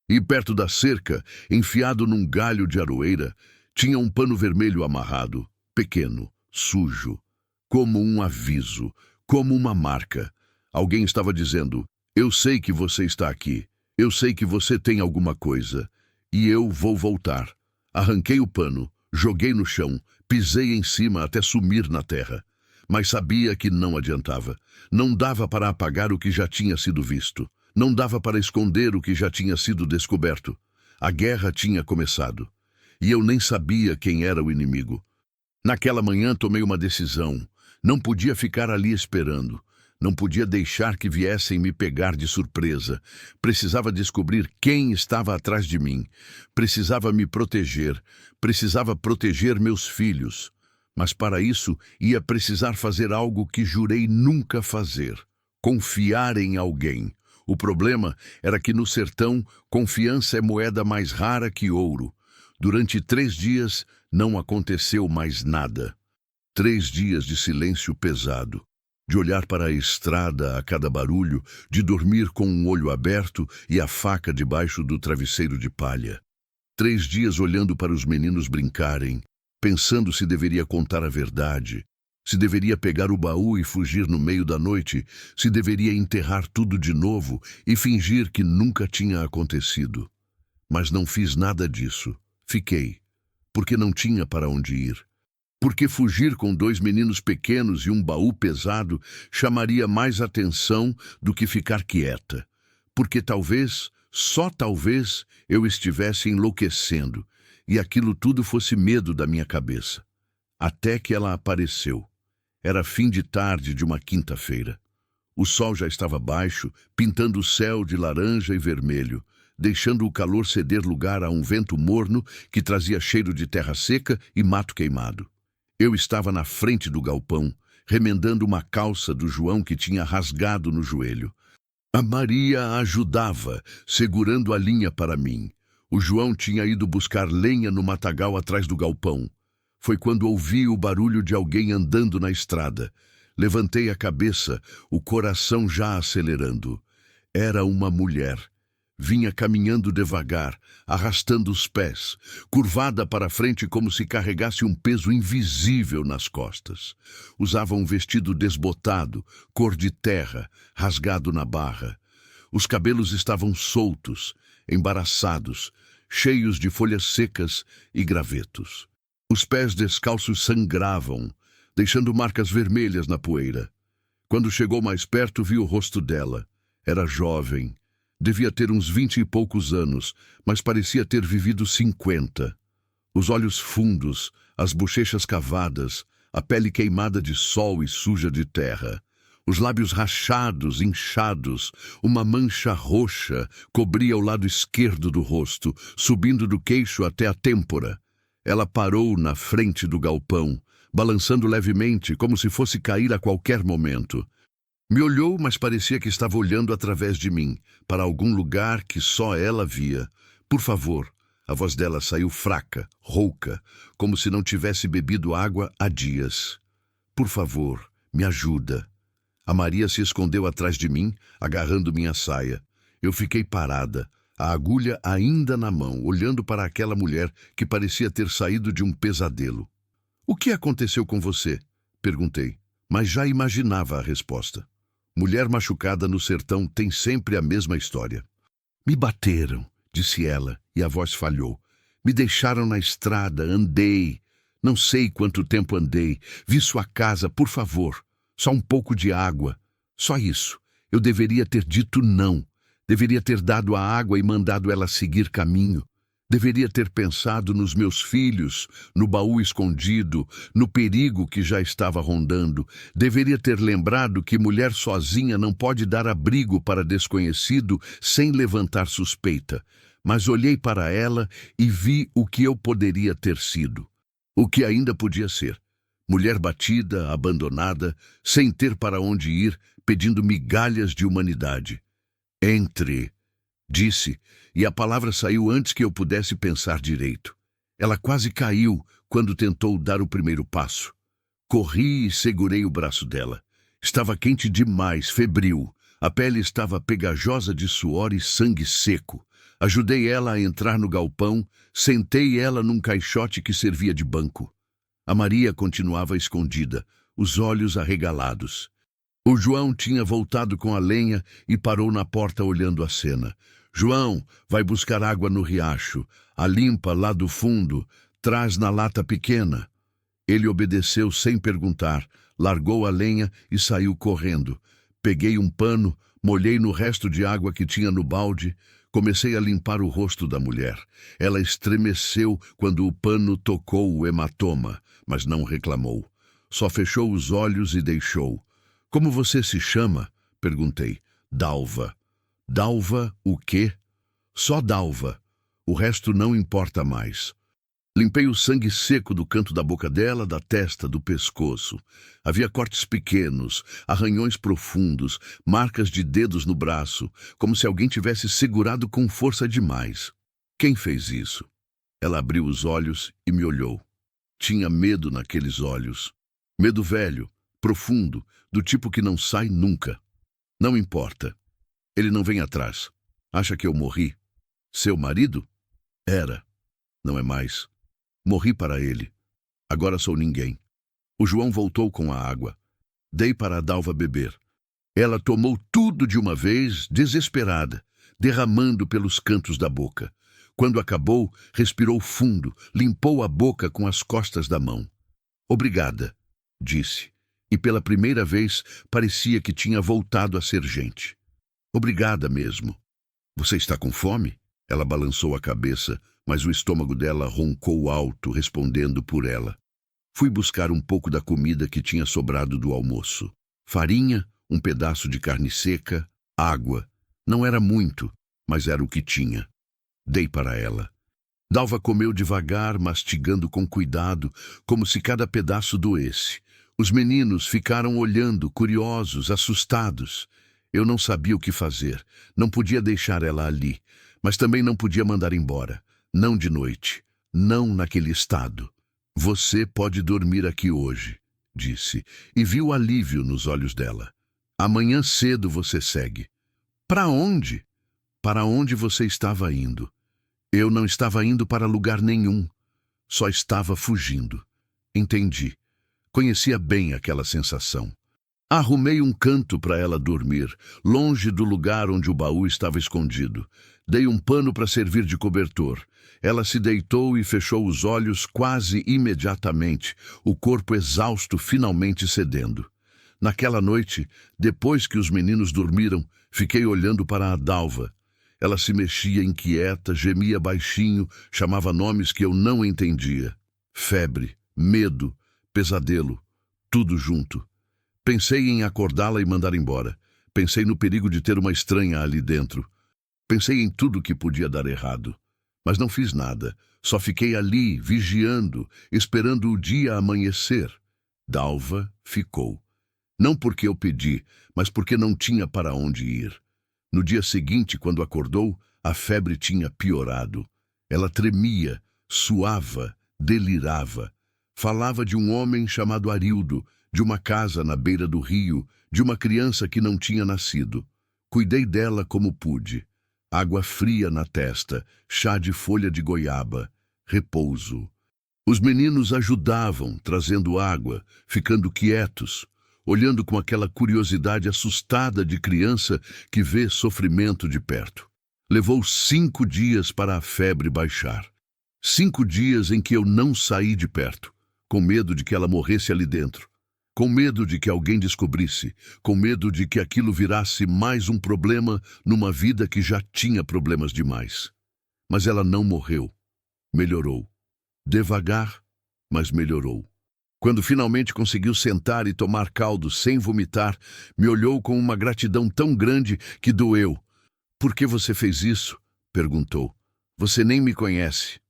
E perto da cerca, enfiado num galho de aroeira, tinha um pano vermelho amarrado. Pequeno, sujo, como um aviso, como uma marca. Alguém estava dizendo, eu sei que você está aqui, eu sei que você tem alguma coisa, e eu vou voltar. Arranquei o pano, joguei no chão, pisei em cima até sumir na terra. Mas sabia que não adiantava. Não dava para apagar o que já tinha sido visto. Não dava para esconder o que já tinha sido descoberto. A guerra tinha começado. E eu nem sabia quem era o inimigo. Naquela manhã tomei uma decisão. Não podia ficar ali esperando. Não podia deixar que viessem me pegar de surpresa. Precisava descobrir quem estava atrás de mim. Precisava me proteger. Precisava proteger meus filhos. Mas para isso ia precisar fazer algo que jurei nunca fazer. Confiar em alguém. O problema era que no sertão, confiança é moeda mais rara que ouro. Durante 3 dias, não aconteceu mais nada. 3 dias de silêncio pesado, de olhar para a estrada a cada barulho, de dormir com um olho aberto e a faca debaixo do travesseiro de palha. 3 dias olhando para os meninos brincarem, pensando se deveria contar a verdade, se deveria pegar o baú e fugir no meio da noite, se deveria enterrar tudo de novo e fingir que nunca tinha acontecido. Mas não fiz nada disso. Fiquei, porque não tinha para onde ir. Porque fugir com 2 meninos pequenos e um baú pesado chamaria mais atenção do que ficar quieta. Porque talvez, Só talvez eu estivesse enlouquecendo e aquilo tudo fosse medo da minha cabeça. Até que ela apareceu. Era fim de tarde de uma quinta-feira. O sol já estava baixo, pintando o céu de laranja e vermelho, deixando o calor ceder lugar a um vento morno que trazia cheiro de terra seca e mato queimado. Eu estava na frente do galpão, remendando uma calça do João que tinha rasgado no joelho. A Maria a ajudava, segurando a linha para mim. O João tinha ido buscar lenha no matagal atrás do galpão. Foi quando ouvi o barulho de alguém andando na estrada. Levantei a cabeça, o coração já acelerando. Era uma mulher. Vinha caminhando devagar, arrastando os pés, curvada para frente como se carregasse um peso invisível nas costas. Usava um vestido desbotado, cor de terra, rasgado na barra. Os cabelos estavam soltos, embaraçados, cheios de folhas secas e gravetos. Os pés descalços sangravam, deixando marcas vermelhas na poeira. Quando chegou mais perto, vi o rosto dela. Era jovem. Devia ter uns 20 e poucos anos, mas parecia ter vivido 50. Os olhos fundos, as bochechas cavadas, a pele queimada de sol e suja de terra. Os lábios rachados, inchados, uma mancha roxa cobria o lado esquerdo do rosto, subindo do queixo até a têmpora. Ela parou na frente do galpão, balançando levemente, como se fosse cair a qualquer momento. Me olhou, mas parecia que estava olhando através de mim, para algum lugar que só ela via. Por favor. A voz dela saiu fraca, rouca, como se não tivesse bebido água há dias. Por favor, me ajuda. A Maria se escondeu atrás de mim, agarrando minha saia. Eu fiquei parada, a agulha ainda na mão, olhando para aquela mulher que parecia ter saído de um pesadelo. O que aconteceu com você? Perguntei, mas já imaginava a resposta. Mulher machucada no sertão tem sempre a mesma história. Me bateram, disse ela, e a voz falhou. Me deixaram na estrada, andei. Não sei quanto tempo andei. Vi sua casa, por favor. Só um pouco de água. Só isso. Eu deveria ter dito não. Deveria ter dado a água e mandado ela seguir caminho. Deveria ter pensado nos meus filhos, no baú escondido, no perigo que já estava rondando. Deveria ter lembrado que mulher sozinha não pode dar abrigo para desconhecido sem levantar suspeita. Mas olhei para ela e vi o que eu poderia ter sido. O que ainda podia ser. Mulher batida, abandonada, sem ter para onde ir, pedindo migalhas de humanidade. Entre, disse, e a palavra saiu antes que eu pudesse pensar direito. Ela quase caiu quando tentou dar o primeiro passo. Corri e segurei o braço dela. Estava quente demais, febril. A pele estava pegajosa de suor e sangue seco. Ajudei ela a entrar no galpão, sentei ela num caixote que servia de banco. A Maria continuava escondida, os olhos arregalados. O João tinha voltado com a lenha e parou na porta olhando a cena. João, vai buscar água no riacho. A limpa lá do fundo, traz na lata pequena. Ele obedeceu sem perguntar, largou a lenha e saiu correndo. Peguei um pano, molhei no resto de água que tinha no balde, comecei a limpar o rosto da mulher. Ela estremeceu quando o pano tocou o hematoma, mas não reclamou. Só fechou os olhos e deixou. Como você se chama? Perguntei. Dalva. Dalva o quê? Só Dalva. O resto não importa mais. Limpei o sangue seco do canto da boca dela, da testa, do pescoço. Havia cortes pequenos, arranhões profundos, marcas de dedos no braço, como se alguém tivesse segurado com força demais. Quem fez isso? Ela abriu os olhos e me olhou. Tinha medo naqueles olhos. Medo velho, profundo, do tipo que não sai nunca. Não importa. Ele não vem atrás. Acha que eu morri? Seu marido? Era. Não é mais. Morri para ele. Agora sou ninguém. O João voltou com a água. Dei para a Dalva beber. Ela tomou tudo de uma vez, desesperada, derramando pelos cantos da boca. Quando acabou, respirou fundo, limpou a boca com as costas da mão. Obrigada, disse. E pela primeira vez parecia que tinha voltado a ser gente. Obrigada mesmo. Você está com fome? Ela balançou a cabeça, mas o estômago dela roncou alto, respondendo por ela. Fui buscar um pouco da comida que tinha sobrado do almoço. Farinha, um pedaço de carne seca, água. Não era muito, mas era o que tinha. Dei para ela. Dalva comeu devagar, mastigando com cuidado, como se cada pedaço doesse. Os meninos ficaram olhando, curiosos, assustados. Eu não sabia o que fazer. Não podia deixar ela ali, mas também não podia mandar embora. Não de noite. Não naquele estado. Você pode dormir aqui hoje, disse, e viu alívio nos olhos dela. Amanhã cedo você segue. Para onde? Para onde você estava indo? Eu não estava indo para lugar nenhum. Só estava fugindo. Entendi. Conhecia bem aquela sensação. Arrumei um canto para ela dormir, longe do lugar onde o baú estava escondido. Dei um pano para servir de cobertor. Ela se deitou e fechou os olhos quase imediatamente, o corpo exausto finalmente cedendo. Naquela noite, depois que os meninos dormiram, fiquei olhando para a Dalva. Ela se mexia inquieta, gemia baixinho, chamava nomes que eu não entendia. Febre, medo, pesadelo, tudo junto. Pensei em acordá-la e mandar embora. Pensei no perigo de ter uma estranha ali dentro. Pensei em tudo que podia dar errado. Mas não fiz nada. Só fiquei ali, vigiando, esperando o dia amanhecer. Dalva ficou. Não porque eu pedi, mas porque não tinha para onde ir. No dia seguinte, quando acordou, a febre tinha piorado. Ela tremia, suava, delirava. Falava de um homem chamado Arildo, de uma casa na beira do rio, de uma criança que não tinha nascido. Cuidei dela como pude. Água fria na testa, chá de folha de goiaba, repouso. Os meninos ajudavam, trazendo água, ficando quietos, olhando com aquela curiosidade assustada de criança que vê sofrimento de perto. Levou 5 dias para a febre baixar. 5 dias em que eu não saí de perto, com medo de que ela morresse ali dentro, com medo de que alguém descobrisse, com medo de que aquilo virasse mais um problema numa vida que já tinha problemas demais. Mas ela não morreu. Melhorou. Devagar, mas melhorou. Quando finalmente conseguiu sentar e tomar caldo sem vomitar, me olhou com uma gratidão tão grande que doeu. "Por que você fez isso?" perguntou. "Você nem me conhece."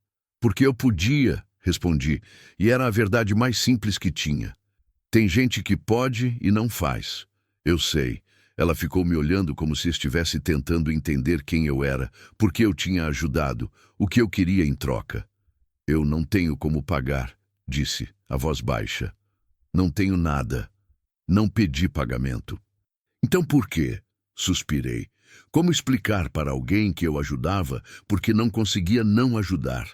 "Porque eu podia", respondi, e era a verdade mais simples que tinha. Tem gente que pode e não faz. Eu sei. Ela ficou me olhando como se estivesse tentando entender quem eu era, por que eu tinha ajudado, o que eu queria em troca. "Eu não tenho como pagar", disse, a voz baixa. "Não tenho nada. Não pedi pagamento." "Então por quê?" Suspirei. Como explicar para alguém que eu ajudava porque não conseguia não ajudar?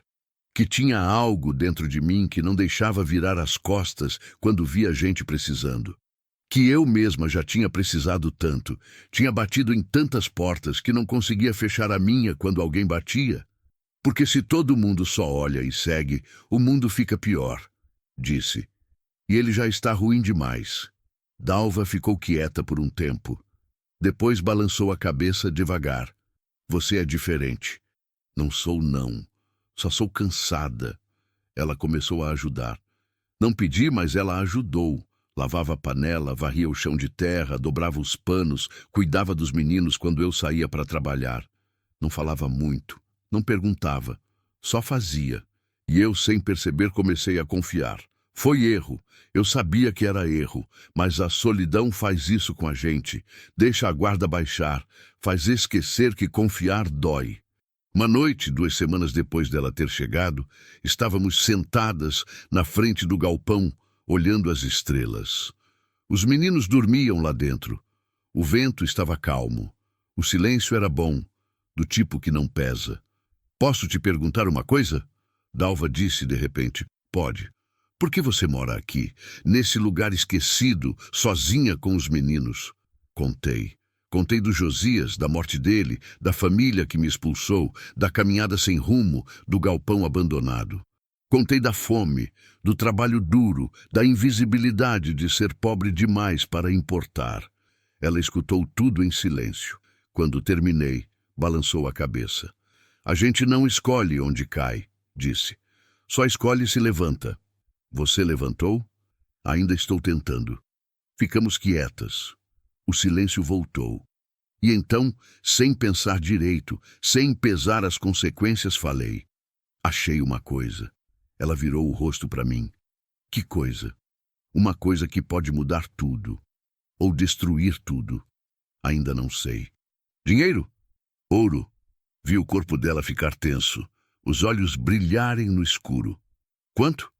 Que tinha algo dentro de mim que não deixava virar as costas quando via gente precisando. Que eu mesma já tinha precisado tanto, tinha batido em tantas portas que não conseguia fechar a minha quando alguém batia. "Porque se todo mundo só olha e segue, o mundo fica pior", disse. "E ele já está ruim demais." Dalva ficou quieta por um tempo. Depois balançou a cabeça devagar. "Você é diferente." "Não sou, não. Só sou cansada." Ela começou a ajudar. Não pedi, mas ela ajudou. Lavava a panela, varria o chão de terra, dobrava os panos, cuidava dos meninos quando eu saía para trabalhar. Não falava muito, não perguntava, só fazia. E eu, sem perceber, comecei a confiar. Foi erro. Eu sabia que era erro, mas a solidão faz isso com a gente. Deixa a guarda baixar, faz esquecer que confiar dói. Uma noite, 2 semanas depois dela ter chegado, estávamos sentadas na frente do galpão, olhando as estrelas. Os meninos dormiam lá dentro. O vento estava calmo. O silêncio era bom, do tipo que não pesa. "Posso te perguntar uma coisa?" Dalva disse de repente. "Pode." "Por que você mora aqui, nesse lugar esquecido, sozinha com os meninos?" Contei. Contei do Josias, da morte dele, da família que me expulsou, da caminhada sem rumo, do galpão abandonado. Contei da fome, do trabalho duro, da invisibilidade de ser pobre demais para importar. Ela escutou tudo em silêncio. Quando terminei, Balançou a cabeça. A gente não escolhe onde cai, disse. Só escolhe se levanta. Você levantou? Ainda estou tentando. Ficamos quietas. O silêncio voltou. E então, sem pensar direito, sem pesar as consequências, falei. Achei uma coisa. Ela virou o rosto para mim. Que coisa? Uma coisa que pode mudar tudo. Ou destruir tudo. Ainda não sei. Dinheiro? Ouro. Vi o corpo dela ficar tenso, os olhos brilharem no escuro. Quanto?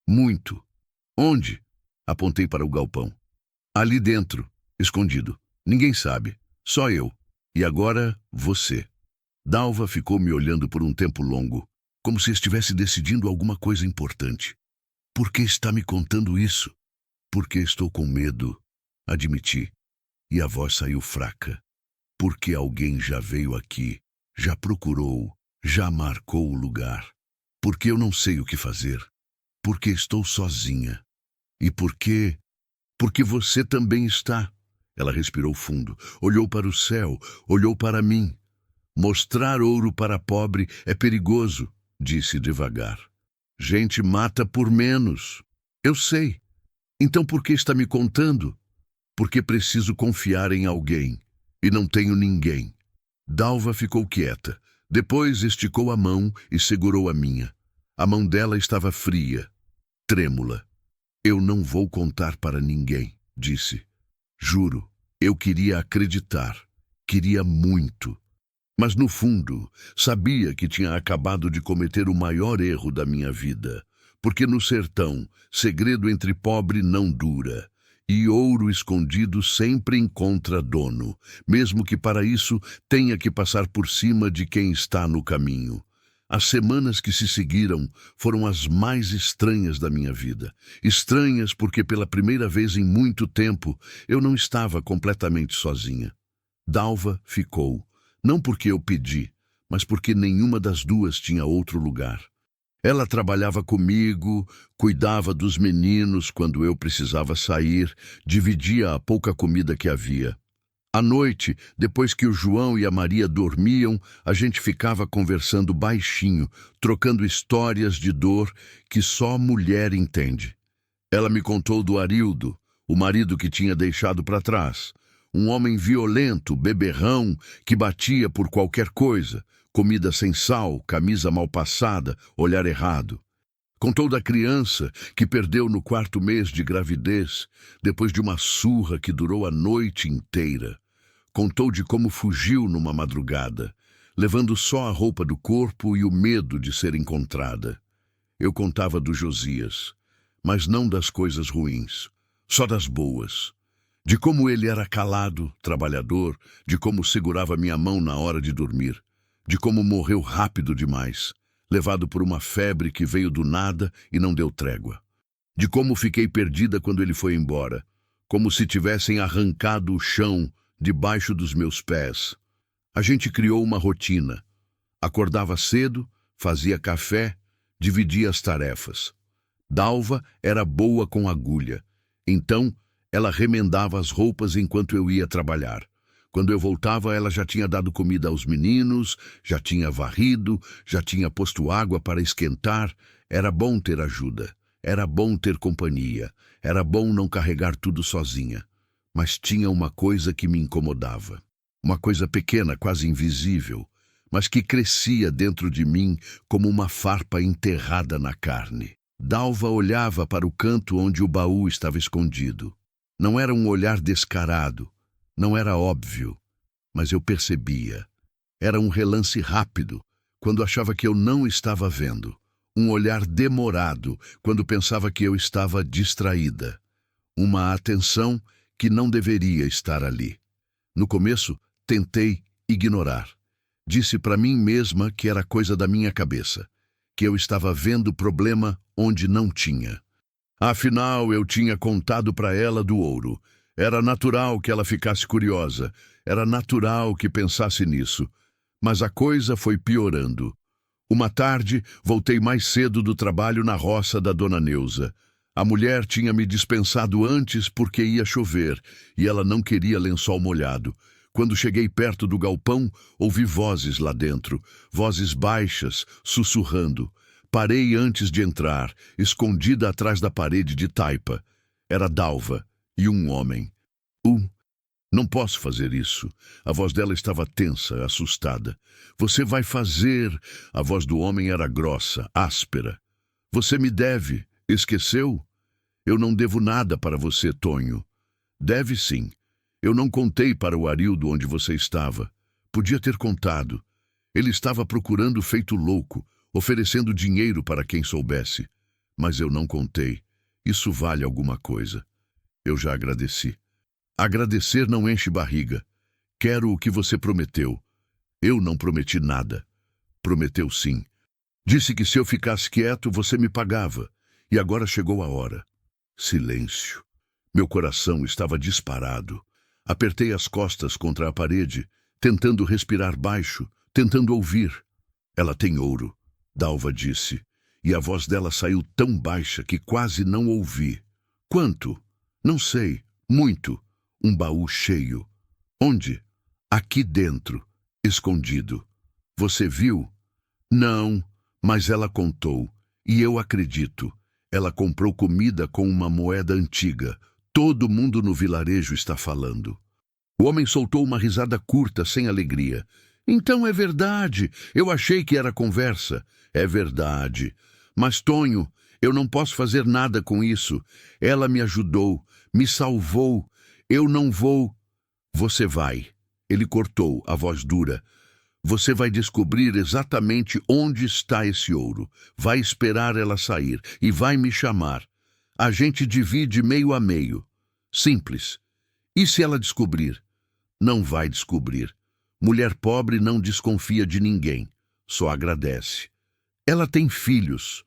Muito. Onde? Apontei para o galpão. Ali dentro, escondido. Ninguém sabe. Só eu. E agora, você. Dalva ficou me olhando por um tempo longo, como se estivesse decidindo alguma coisa importante. Por que está me contando isso? Porque estou com medo, admiti. E a voz saiu fraca. Porque alguém já veio aqui, já procurou, já marcou o lugar. Porque eu não sei o que fazer. Porque estou sozinha. E porque você também está. Ela respirou fundo, olhou para o céu, olhou para mim. Mostrar ouro para pobre é perigoso, disse devagar. Gente mata por menos. Eu sei. Então por que está me contando? Porque preciso confiar em alguém. E não tenho ninguém. Dalva ficou quieta. Depois esticou a mão e segurou a minha. A mão dela estava fria, trêmula. Eu não vou contar para ninguém, disse. Juro, eu queria acreditar. Queria muito. Mas no fundo, sabia que tinha acabado de cometer o maior erro da minha vida. Porque no sertão, segredo entre pobre não dura. E ouro escondido sempre encontra dono, mesmo que para isso tenha que passar por cima de quem está no caminho. As semanas que se seguiram foram as mais estranhas da minha vida. Estranhas porque pela primeira vez em muito tempo eu não estava completamente sozinha. Dalva ficou, não porque eu pedi, mas porque nenhuma das duas tinha outro lugar. Ela trabalhava comigo, cuidava dos meninos quando eu precisava sair, dividia a pouca comida que havia. À noite, depois que o João e a Maria dormiam, a gente ficava conversando baixinho, trocando histórias de dor que só mulher entende. Ela me contou do Arildo, o marido que tinha deixado para trás. Um homem violento, beberrão, que batia por qualquer coisa. Comida sem sal, camisa mal passada, olhar errado. Contou da criança que perdeu no 4º mês de gravidez, depois de uma surra que durou a noite inteira. Contou de como fugiu numa madrugada, levando só a roupa do corpo e o medo de ser encontrada. Eu contava do Josias, mas não das coisas ruins, só das boas. De como ele era calado, trabalhador, de como segurava minha mão na hora de dormir. De como morreu rápido demais, levado por uma febre que veio do nada e não deu trégua. De como fiquei perdida quando ele foi embora, como se tivessem arrancado o chão debaixo dos meus pés. A gente criou uma rotina. Acordava cedo, fazia café, dividia as tarefas. Dalva era boa com agulha, então ela remendava as roupas enquanto eu ia trabalhar. Quando eu voltava, ela já tinha dado comida aos meninos, já tinha varrido, já tinha posto água para esquentar. Era bom ter ajuda, era bom ter companhia, era bom não carregar tudo sozinha. Mas tinha uma coisa que me incomodava. Uma coisa pequena, quase invisível, mas que crescia dentro de mim como uma farpa enterrada na carne. Dalva olhava para o canto onde o baú estava escondido. Não era um olhar descarado. Não era óbvio, mas eu percebia. Era um relance rápido, quando achava que eu não estava vendo. Um olhar demorado, quando pensava que eu estava distraída. Uma atenção que não deveria estar ali. No começo, tentei ignorar. Disse para mim mesma que era coisa da minha cabeça, que eu estava vendo o problema onde não tinha. Afinal, eu tinha contado para ela do ouro. Era natural que ela ficasse curiosa, era natural que pensasse nisso. Mas a coisa foi piorando. Uma tarde, voltei mais cedo do trabalho na roça da Dona Neuza. A mulher tinha me dispensado antes porque ia chover, e ela não queria lençol molhado. Quando cheguei perto do galpão, ouvi vozes lá dentro, vozes baixas, sussurrando. Parei antes de entrar, escondida atrás da parede de taipa. Era Dalva e um homem. Não posso fazer isso. A voz dela estava tensa, assustada. Você vai fazer... A voz do homem era grossa, áspera. Você me deve. Esqueceu? Eu não devo nada para você, Tonho. Deve sim. Eu não contei para o Arildo onde você estava. Podia ter contado. Ele estava procurando feito louco, oferecendo dinheiro para quem soubesse. Mas eu não contei. Isso vale alguma coisa. Eu já agradeci. Agradecer não enche barriga. Quero o que você prometeu. Eu não prometi nada. Prometeu sim. Disse que se eu ficasse quieto, você me pagava. E agora chegou a hora. Silêncio. Meu coração estava disparado. Apertei as costas contra a parede, tentando respirar baixo, tentando ouvir. Ela tem ouro, Dalva disse, e a voz dela saiu tão baixa que quase não ouvi. Quanto? Não sei. Muito. Um baú cheio. Onde? Aqui dentro, escondido. Você viu? Não, mas ela contou, e eu acredito. Ela comprou comida com uma moeda antiga. Todo mundo no vilarejo está falando. O homem soltou uma risada curta, sem alegria. Então é verdade. Eu achei que era conversa. É verdade. Mas, Tonho, eu não posso fazer nada com isso. Ela me ajudou, me salvou. Eu não vou. Você vai. Ele cortou, a voz dura. Você vai descobrir exatamente onde está esse ouro. Vai esperar ela sair e vai me chamar. A gente divide meio a meio. Simples. E se ela descobrir? Não vai descobrir. Mulher pobre não desconfia de ninguém. Só agradece. Ela tem filhos.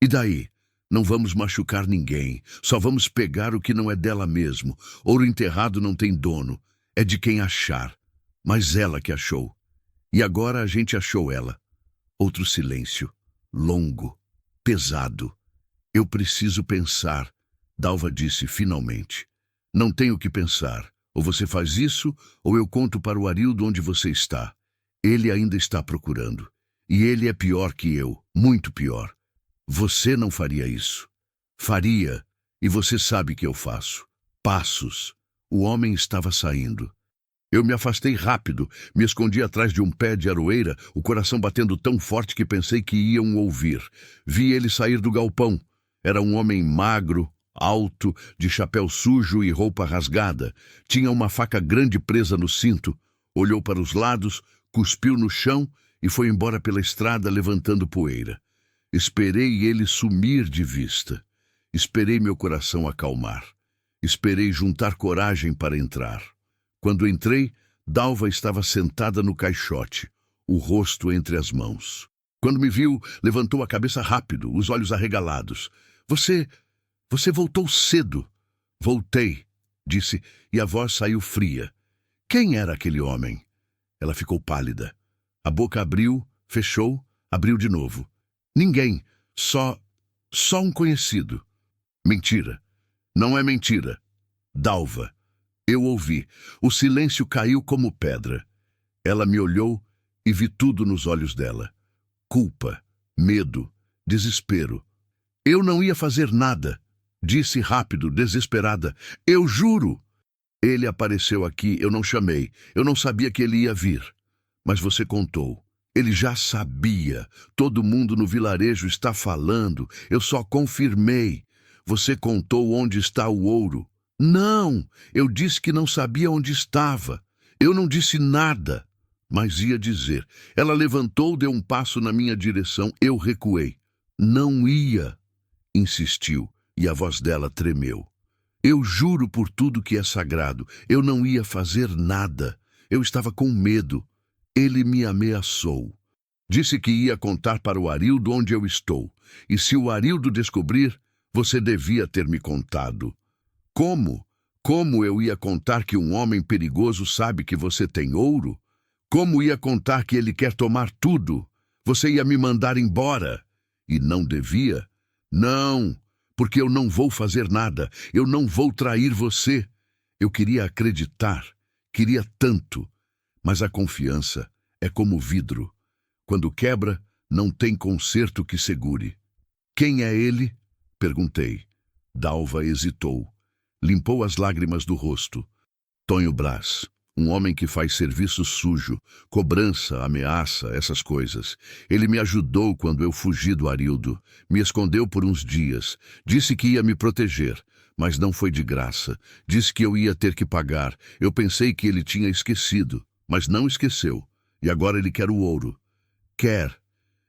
E daí? Não vamos machucar ninguém. Só vamos pegar o que não é dela mesmo. Ouro enterrado não tem dono. É de quem achar. Mas ela que achou. E agora a gente achou ela. Outro silêncio. Longo. Pesado. Eu preciso pensar. Dalva disse finalmente. Não tenho o que pensar. Ou você faz isso, ou eu conto para o Arildo onde você está. Ele ainda está procurando. E ele é pior que eu. Muito pior. Você não faria isso. Faria. E você sabe que eu faço. Passos. O homem estava saindo. Eu me afastei rápido, me escondi atrás de um pé de aroeira, o coração batendo tão forte que pensei que iam ouvir. Vi ele sair do galpão. Era um homem magro, alto, de chapéu sujo e roupa rasgada. Tinha uma faca grande presa no cinto. Olhou para os lados, cuspiu no chão e foi embora pela estrada levantando poeira. Esperei ele sumir de vista. Esperei meu coração acalmar. Esperei juntar coragem para entrar. Quando entrei, Dalva estava sentada no caixote, o rosto entre as mãos. Quando me viu, levantou a cabeça rápido, os olhos arregalados. Você voltou cedo. Voltei, disse, e a voz saiu fria. Quem era aquele homem? Ela ficou pálida. A boca abriu, fechou, abriu de novo. Ninguém, só um conhecido. Mentira. Não é mentira. Dalva. Eu ouvi. O silêncio caiu como pedra. Ela me olhou e vi tudo nos olhos dela. Culpa, medo, desespero. Eu não ia fazer nada, disse rápido, desesperada. Eu juro. Ele apareceu aqui, eu não chamei. Eu não sabia que ele ia vir. Mas você contou. Ele já sabia. Todo mundo no vilarejo está falando. Eu só confirmei. Você contou onde está o ouro. Não, eu disse que não sabia onde estava. Eu não disse nada, mas ia dizer. Ela levantou, deu um passo na minha direção. Eu recuei. Não ia, insistiu, e a voz dela tremeu. Eu juro por tudo que é sagrado, eu não ia fazer nada. Eu estava com medo. Ele me ameaçou. Disse que ia contar para o Arildo onde eu estou. E se o Arildo descobrir, você devia ter me contado. Como? Como eu ia contar que um homem perigoso sabe que você tem ouro? Como ia contar que ele quer tomar tudo? Você ia me mandar embora. E não devia? Não, porque eu não vou fazer nada. Eu não vou trair você. Eu queria acreditar Queria tanto, mas a confiança é como vidro. Quando quebra, não tem conserto que segure. Quem é ele? Perguntei. Dalva hesitou. Limpou as lágrimas do rosto. Tonho Brás, um homem que faz serviço sujo, cobrança, ameaça, essas coisas. Ele me ajudou quando eu fugi do Arildo. Me escondeu por uns dias. Disse que ia me proteger, mas não foi de graça. Disse que eu ia ter que pagar. Eu pensei que ele tinha esquecido, mas não esqueceu. E agora ele quer o ouro. Quer.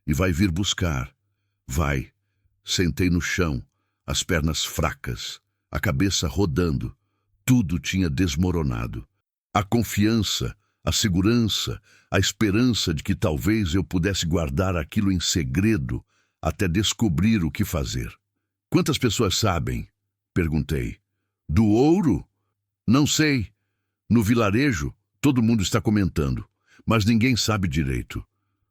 E vai vir buscar. Vai. Sentei no chão, as pernas fracas, a cabeça rodando. Tudo tinha desmoronado. A confiança, a segurança, a esperança de que talvez eu pudesse guardar aquilo em segredo até descobrir o que fazer. Quantas pessoas sabem? Perguntei. Do ouro? Não sei. No vilarejo, todo mundo está comentando, mas ninguém sabe direito.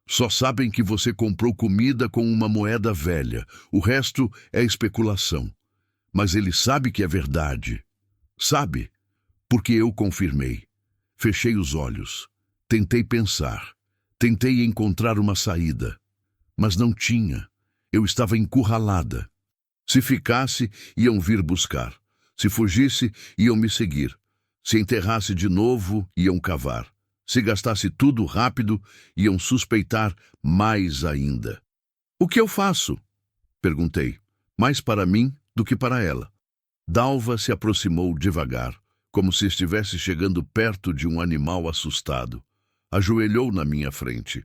Só sabem que você comprou comida com uma moeda velha. O resto é especulação. Mas ele sabe que é verdade. Sabe? Porque eu confirmei. Fechei os olhos. Tentei pensar. Tentei encontrar uma saída. Mas não tinha. Eu estava encurralada. Se ficasse, iam vir buscar. Se fugisse, iam me seguir. Se enterrasse de novo, iam cavar. Se gastasse tudo rápido, iam suspeitar mais ainda. O que eu faço? Perguntei, mais para mim do que para ela. Dalva se aproximou devagar, como se estivesse chegando perto de um animal assustado. Ajoelhou na minha frente.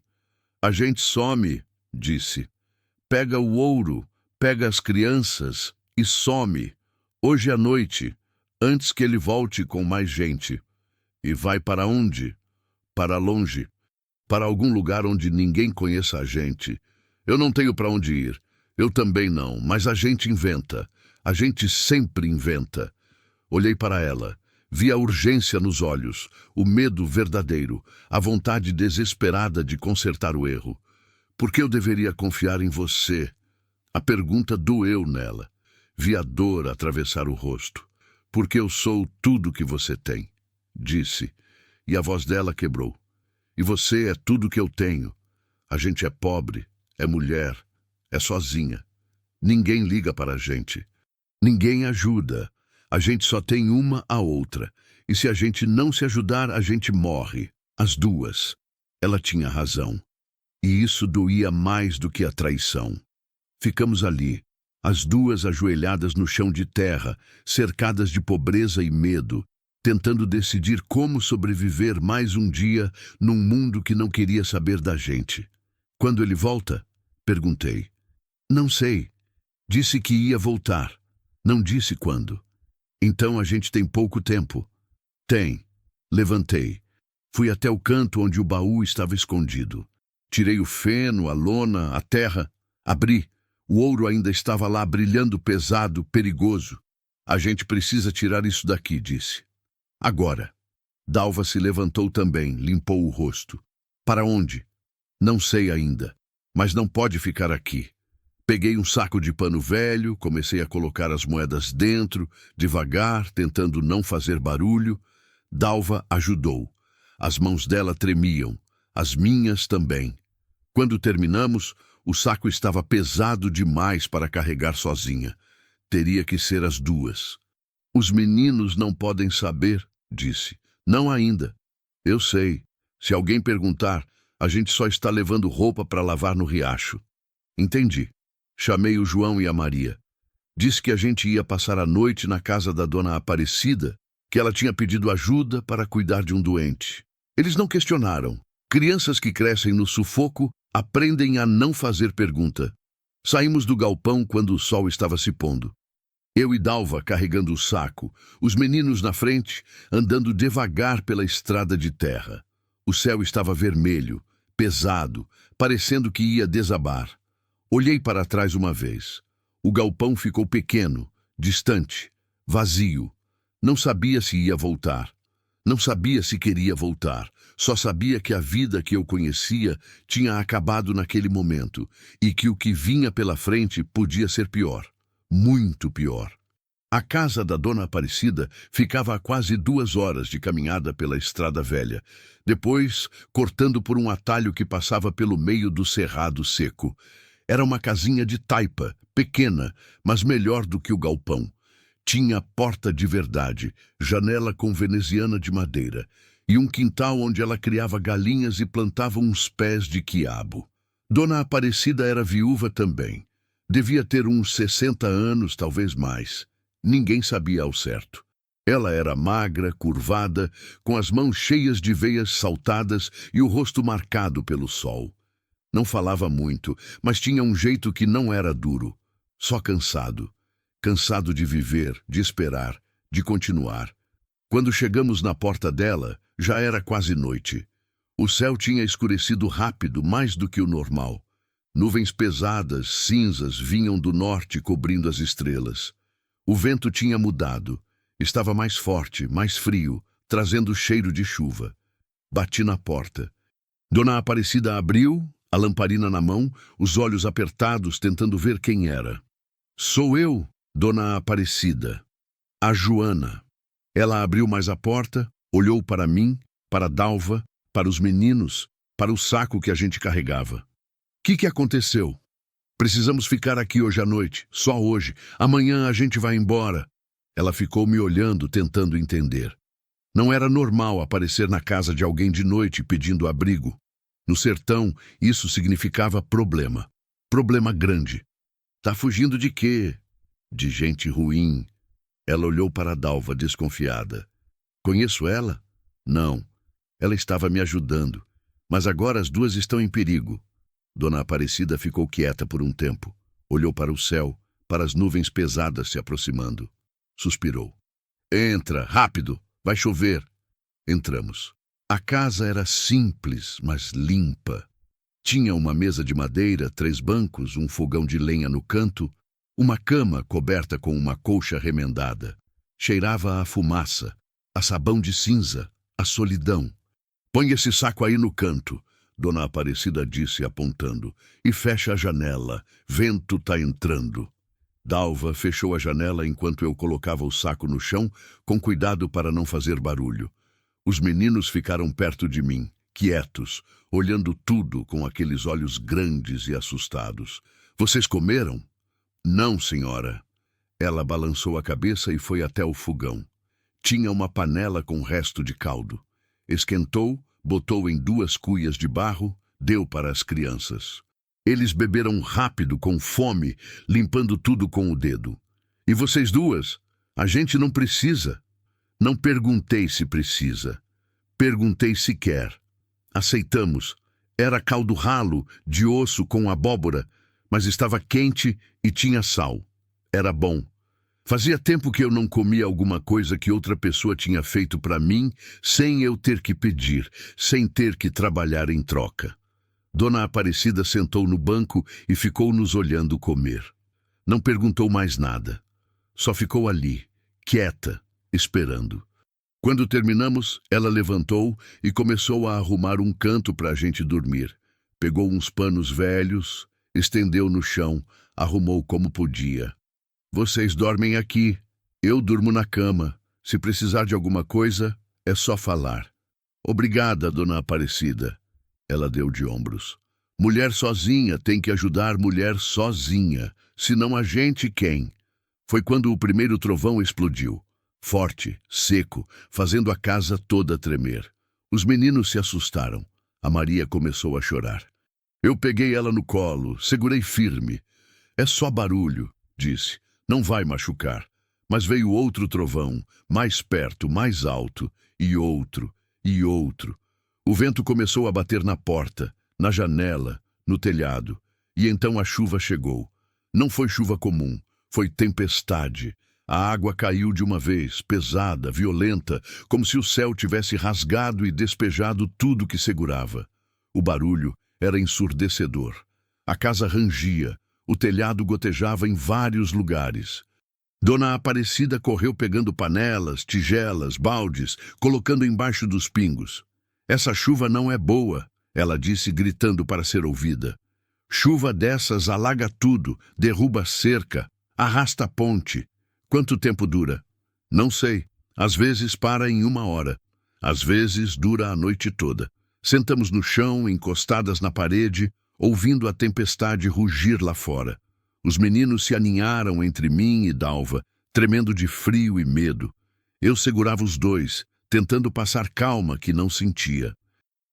A gente some, disse. Pega o ouro, pega as crianças e some. Hoje à noite, antes que ele volte com mais gente. E vai para onde? Para longe, para algum lugar onde ninguém conheça a gente. Eu não tenho para onde ir. Eu também não, mas a gente inventa. A gente sempre inventa. Olhei para ela. Vi a urgência nos olhos, o medo verdadeiro, a vontade desesperada de consertar o erro. Por que eu deveria confiar em você? A pergunta doeu nela. Vi a dor atravessar o rosto. Porque eu sou tudo que você tem, disse. E a voz dela quebrou. E você é tudo que eu tenho. A gente é pobre, é mulher, é sozinha. Ninguém liga para a gente. Ninguém ajuda. A gente só tem uma a outra. E se a gente não se ajudar, a gente morre. As duas. Ela tinha razão. E isso doía mais do que a traição. Ficamos ali, as duas ajoelhadas no chão de terra, cercadas de pobreza e medo, tentando decidir como sobreviver mais um dia num mundo que não queria saber da gente. Quando ele volta? Perguntei. Não sei. Disse que ia voltar. Não disse quando. Então a gente tem pouco tempo. Tem. Levantei. Fui até o canto onde o baú estava escondido. Tirei o feno, a lona, a terra. Abri. O ouro ainda estava lá, brilhando pesado, perigoso. A gente precisa tirar isso daqui, disse. Agora. Dalva se levantou também, limpou o rosto. Para onde? Não sei ainda, mas não pode ficar aqui. Peguei um saco de pano velho, comecei a colocar as moedas dentro, devagar, tentando não fazer barulho. Dalva ajudou. As mãos dela tremiam, as minhas também. Quando terminamos, o saco estava pesado demais para carregar sozinha. Teria que ser as duas. Os meninos não podem saber, disse. Não ainda. Eu sei. Se alguém perguntar, a gente só está levando roupa para lavar no riacho. Entendi. Chamei o João e a Maria. Disse que a gente ia passar a noite na casa da dona Aparecida, que ela tinha pedido ajuda para cuidar de um doente. Eles não questionaram. Crianças que crescem no sufoco aprendem a não fazer pergunta. Saímos do galpão quando o sol estava se pondo. Eu e Dalva carregando o saco, os meninos na frente, andando devagar pela estrada de terra. O céu estava vermelho, pesado, parecendo que ia desabar. Olhei para trás uma vez. O galpão ficou pequeno, distante, vazio. Não sabia se ia voltar. Não sabia se queria voltar. Só sabia que a vida que eu conhecia tinha acabado naquele momento e que o que vinha pela frente podia ser pior. Muito pior. A casa da Dona Aparecida ficava a quase 2 horas de caminhada pela estrada velha, depois cortando por um atalho que passava pelo meio do cerrado seco. Era uma casinha de taipa, pequena, mas melhor do que o galpão. Tinha porta de verdade, janela com veneziana de madeira, e um quintal onde ela criava galinhas e plantava uns pés de quiabo. Dona Aparecida era viúva também. Devia ter uns 60 anos, talvez mais. Ninguém sabia ao certo. Ela era magra, curvada, com as mãos cheias de veias saltadas e o rosto marcado pelo sol. Não falava muito, mas tinha um jeito que não era duro, só cansado. Cansado de viver, de esperar, de continuar. Quando chegamos na porta dela, já era quase noite. O céu tinha escurecido rápido, mais do que o normal. Nuvens pesadas, cinzas, vinham do norte cobrindo as estrelas. O vento tinha mudado. Estava mais forte, mais frio, trazendo cheiro de chuva. Bati na porta. Dona Aparecida abriu, a lamparina na mão, os olhos apertados, tentando ver quem era. Sou eu, Dona Aparecida. A Joana. Ela abriu mais a porta, olhou para mim, para Dalva, para os meninos, para o saco que a gente carregava. Que aconteceu? Precisamos ficar aqui hoje à noite, só hoje. Amanhã a gente vai embora. Ela ficou me olhando, tentando entender. Não era normal aparecer na casa de alguém de noite pedindo abrigo. No sertão, isso significava problema. Problema grande. Tá fugindo de quê? De gente ruim. Ela olhou para Dalva, desconfiada. Conheço ela? Não. Ela estava me ajudando. Mas agora as duas estão em perigo. Dona Aparecida ficou quieta por um tempo. Olhou para o céu, para as nuvens pesadas se aproximando. Suspirou. Entra, rápido, vai chover. Entramos. A casa era simples, mas limpa. Tinha uma mesa de madeira, 3 bancos, um fogão de lenha no canto, uma cama coberta com uma colcha remendada. Cheirava a fumaça, a sabão de cinza, a solidão. Põe esse saco aí no canto, Dona Aparecida disse apontando, e fecha a janela, vento tá entrando. Dalva fechou a janela enquanto eu colocava o saco no chão, com cuidado para não fazer barulho. Os meninos ficaram perto de mim, quietos, olhando tudo com aqueles olhos grandes e assustados. Vocês comeram? Não, senhora. Ela balançou a cabeça e foi até o fogão. Tinha uma panela com resto de caldo. Esquentou, botou em 2 cuias de barro, deu para as crianças. Eles beberam rápido, com fome, limpando tudo com o dedo. E vocês duas? A gente não precisa. Não perguntei se precisa. Perguntei se quer. Aceitamos. Era caldo ralo, de osso com abóbora, mas estava quente e tinha sal. Era bom. Fazia tempo que eu não comia alguma coisa que outra pessoa tinha feito para mim, sem eu ter que pedir, sem ter que trabalhar em troca. Dona Aparecida sentou no banco e ficou nos olhando comer. Não perguntou mais nada. Só ficou ali, quieta, esperando. Quando terminamos, ela levantou e começou a arrumar um canto para a gente dormir. Pegou uns panos velhos, estendeu no chão, arrumou como podia. Vocês dormem aqui, eu durmo na cama. Se precisar de alguma coisa, é só falar. Obrigada, Dona Aparecida. Ela deu de ombros. Mulher sozinha tem que ajudar mulher sozinha, senão a gente quem? Foi quando o primeiro trovão explodiu. Forte, seco, fazendo a casa toda tremer. Os meninos se assustaram. A Maria começou a chorar. Eu peguei ela no colo, segurei firme. É só barulho, disse. Não vai machucar. Mas veio outro trovão, mais perto, mais alto, e outro, e outro. O vento começou a bater na porta, na janela, no telhado. E então a chuva chegou. Não foi chuva comum, foi tempestade. A água caiu de uma vez, pesada, violenta, como se o céu tivesse rasgado e despejado tudo que segurava. O barulho era ensurdecedor. A casa rangia, o telhado gotejava em vários lugares. Dona Aparecida correu pegando panelas, tigelas, baldes, colocando embaixo dos pingos. Essa chuva não é boa, ela disse gritando para ser ouvida. Chuva dessas alaga tudo, derruba cerca, arrasta ponte. Quanto tempo dura? Não sei. Às vezes para em 1 hora. Às vezes dura a noite toda. Sentamos no chão, encostadas na parede, ouvindo a tempestade rugir lá fora. Os meninos se aninharam entre mim e Dalva, tremendo de frio e medo. Eu segurava os dois, tentando passar calma que não sentia.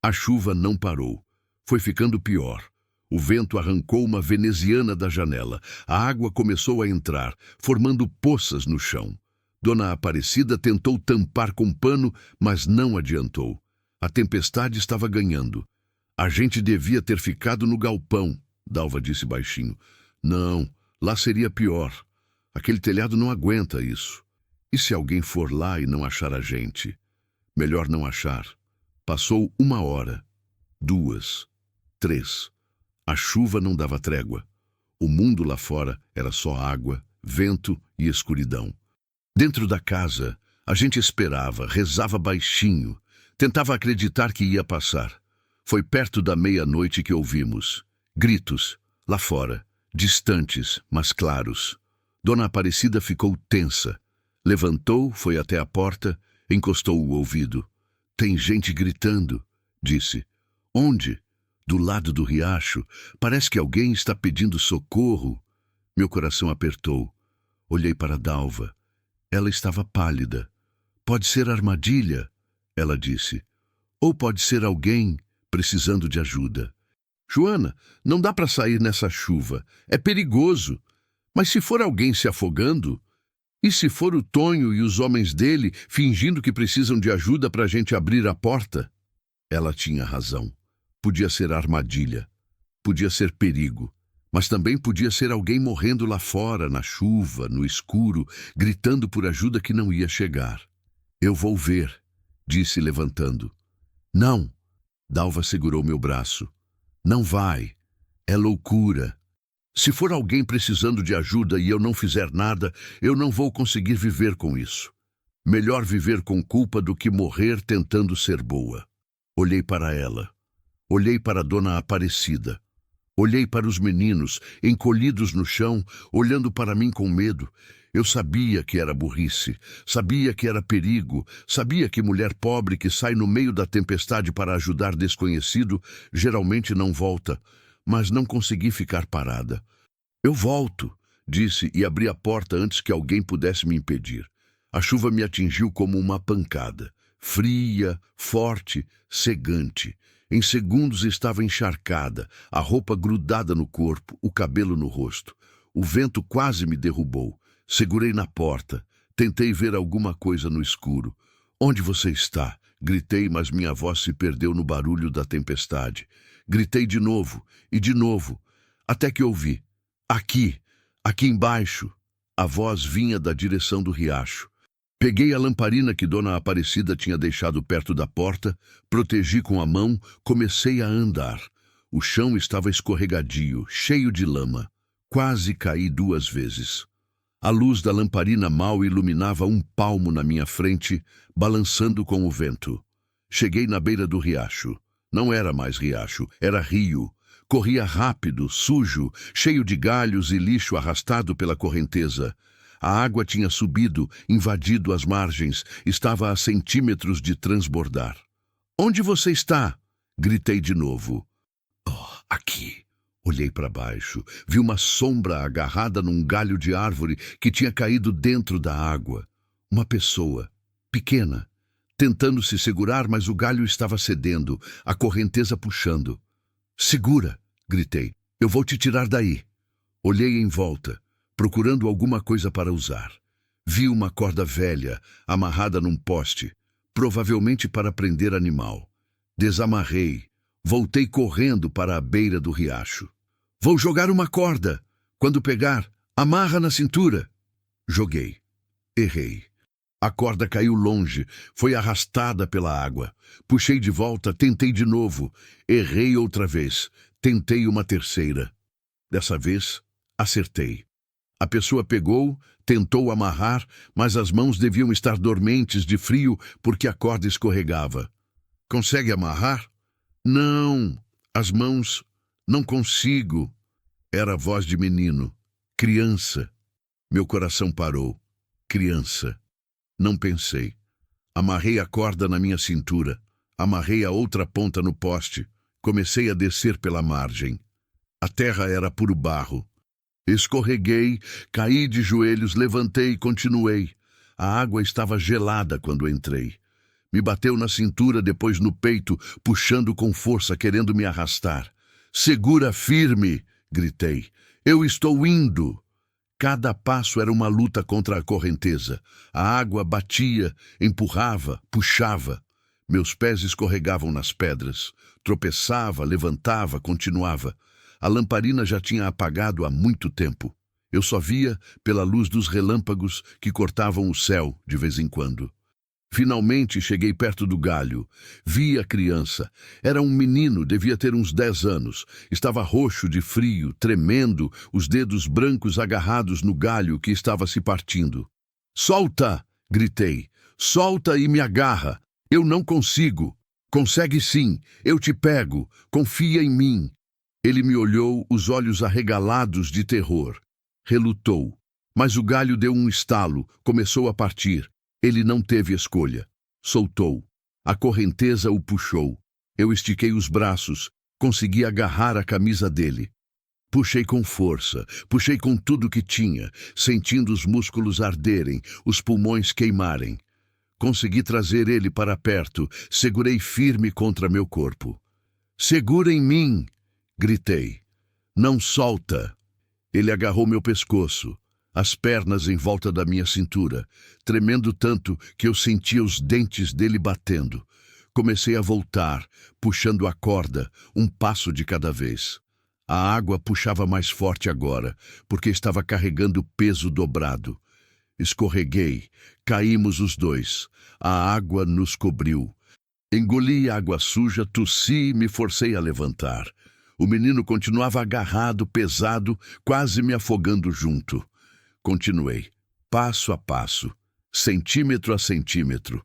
A chuva não parou. Foi ficando pior. O vento arrancou uma veneziana da janela. A água começou a entrar, formando poças no chão. Dona Aparecida tentou tampar com pano, mas não adiantou. A tempestade estava ganhando. A gente devia ter ficado no galpão, Dalva disse baixinho. Não, lá seria pior. Aquele telhado não aguenta isso. E se alguém for lá e não achar a gente? Melhor não achar. Passou 1 hora, 2, 3. A chuva não dava trégua. O mundo lá fora era só água, vento e escuridão. Dentro da casa, a gente esperava, rezava baixinho, tentava acreditar que ia passar. Foi perto da meia-noite que ouvimos gritos, lá fora, distantes, mas claros. Dona Aparecida ficou tensa. Levantou, foi até a porta, encostou o ouvido. Tem gente gritando, disse. Onde? Do lado do riacho. Parece que alguém está pedindo socorro. Meu coração apertou. Olhei para Dalva. Ela estava pálida. Pode ser armadilha, ela disse. Ou pode ser alguém precisando de ajuda. Joana, não dá para sair nessa chuva. É perigoso. Mas se for alguém se afogando? E se for o Tonho e os homens dele fingindo que precisam de ajuda para a gente abrir a porta? Ela tinha razão. Podia ser armadilha. Podia ser perigo. Mas também podia ser alguém morrendo lá fora, na chuva, no escuro, gritando por ajuda que não ia chegar. Eu vou ver, disse levantando. Não. Dalva segurou meu braço. Não vai. É loucura. Se for alguém precisando de ajuda e eu não fizer nada, eu não vou conseguir viver com isso. Melhor viver com culpa do que morrer tentando ser boa. Olhei para ela. Olhei para Dona Aparecida. Olhei para os meninos, encolhidos no chão, olhando para mim com medo. Eu sabia que era burrice, sabia que era perigo, sabia que mulher pobre que sai no meio da tempestade para ajudar desconhecido geralmente não volta, mas não consegui ficar parada. Eu volto, disse e abri a porta antes que alguém pudesse me impedir. A chuva me atingiu como uma pancada, fria, forte, cegante. Em segundos estava encharcada, a roupa grudada no corpo, o cabelo no rosto. O vento quase me derrubou. Segurei na porta. Tentei ver alguma coisa no escuro. Onde você está? Gritei, mas minha voz se perdeu no barulho da tempestade. Gritei de novo, até que ouvi. Aqui, aqui embaixo. A voz vinha da direção do riacho. Peguei a lamparina que Dona Aparecida tinha deixado perto da porta, protegi com a mão, comecei a andar. O chão estava escorregadio, cheio de lama. Quase caí 2 vezes. A luz da lamparina mal iluminava 1 palmo na minha frente, balançando com o vento. Cheguei na beira do riacho. Não era mais riacho, era rio. Corria rápido, sujo, cheio de galhos e lixo arrastado pela correnteza. A água tinha subido, invadido as margens, estava a centímetros de transbordar. Onde você está? Gritei de novo. Oh, aqui. Olhei para baixo, vi uma sombra agarrada num galho de árvore que tinha caído dentro da água. Uma pessoa, pequena, tentando se segurar, mas o galho estava cedendo, a correnteza puxando. Segura, gritei. Eu vou te tirar daí. Olhei em volta, procurando alguma coisa para usar. Vi uma corda velha, amarrada num poste, provavelmente para prender animal. Desamarrei. Voltei correndo para a beira do riacho. Vou jogar uma corda. Quando pegar, amarra na cintura. Joguei. Errei. A corda caiu longe, foi arrastada pela água. Puxei de volta, tentei de novo. Errei outra vez. Tentei uma terceira. Dessa vez, acertei. A pessoa pegou, tentou amarrar, mas as mãos deviam estar dormentes de frio porque a corda escorregava. Consegue amarrar? Não, as mãos, não consigo. Era a voz de menino, criança. Meu coração parou. criança. Não pensei. Amarrei a corda na minha cintura, amarrei a outra ponta no poste, comecei a descer pela margem. A terra era puro barro. Escorreguei, caí de joelhos, levantei e continuei. A água estava gelada quando entrei. Me bateu na cintura, depois no peito, puxando com força, querendo me arrastar. "Segura firme!" gritei. "Eu estou indo!" Cada passo era uma luta contra a correnteza. A água batia, empurrava, puxava. Meus pés escorregavam nas pedras. Tropeçava, levantava, continuava. A lamparina já tinha apagado há muito tempo. Eu só via pela luz dos relâmpagos que cortavam o céu de vez em quando. Finalmente cheguei perto do galho. Vi a criança. Era um menino, devia ter uns 10 anos. Estava roxo de frio, tremendo, os dedos brancos agarrados no galho que estava se partindo. "Solta!" gritei. "Solta e me agarra! Eu não consigo!" "Consegue sim! Eu te pego! Confia em mim!" Ele me olhou, os olhos arregalados de terror. Relutou. Mas o galho deu um estalo, começou a partir. Ele não teve escolha. Soltou. A correnteza o puxou. Eu estiquei os braços, consegui agarrar a camisa dele. Puxei com força, puxei com tudo que tinha, sentindo os músculos arderem, os pulmões queimarem. Consegui trazer ele para perto, segurei firme contra meu corpo. "Segura em mim!" gritei. "Não solta!" Ele agarrou meu pescoço, as pernas em volta da minha cintura, tremendo tanto que eu sentia os dentes dele batendo. Comecei a voltar, puxando a corda, um passo de cada vez. A água puxava mais forte agora, porque estava carregando peso dobrado. Escorreguei, caímos os dois. A água nos cobriu. Engoli água suja, tossi e me forcei a levantar. O menino continuava agarrado, pesado, quase me afogando junto. Continuei, passo a passo, centímetro a centímetro.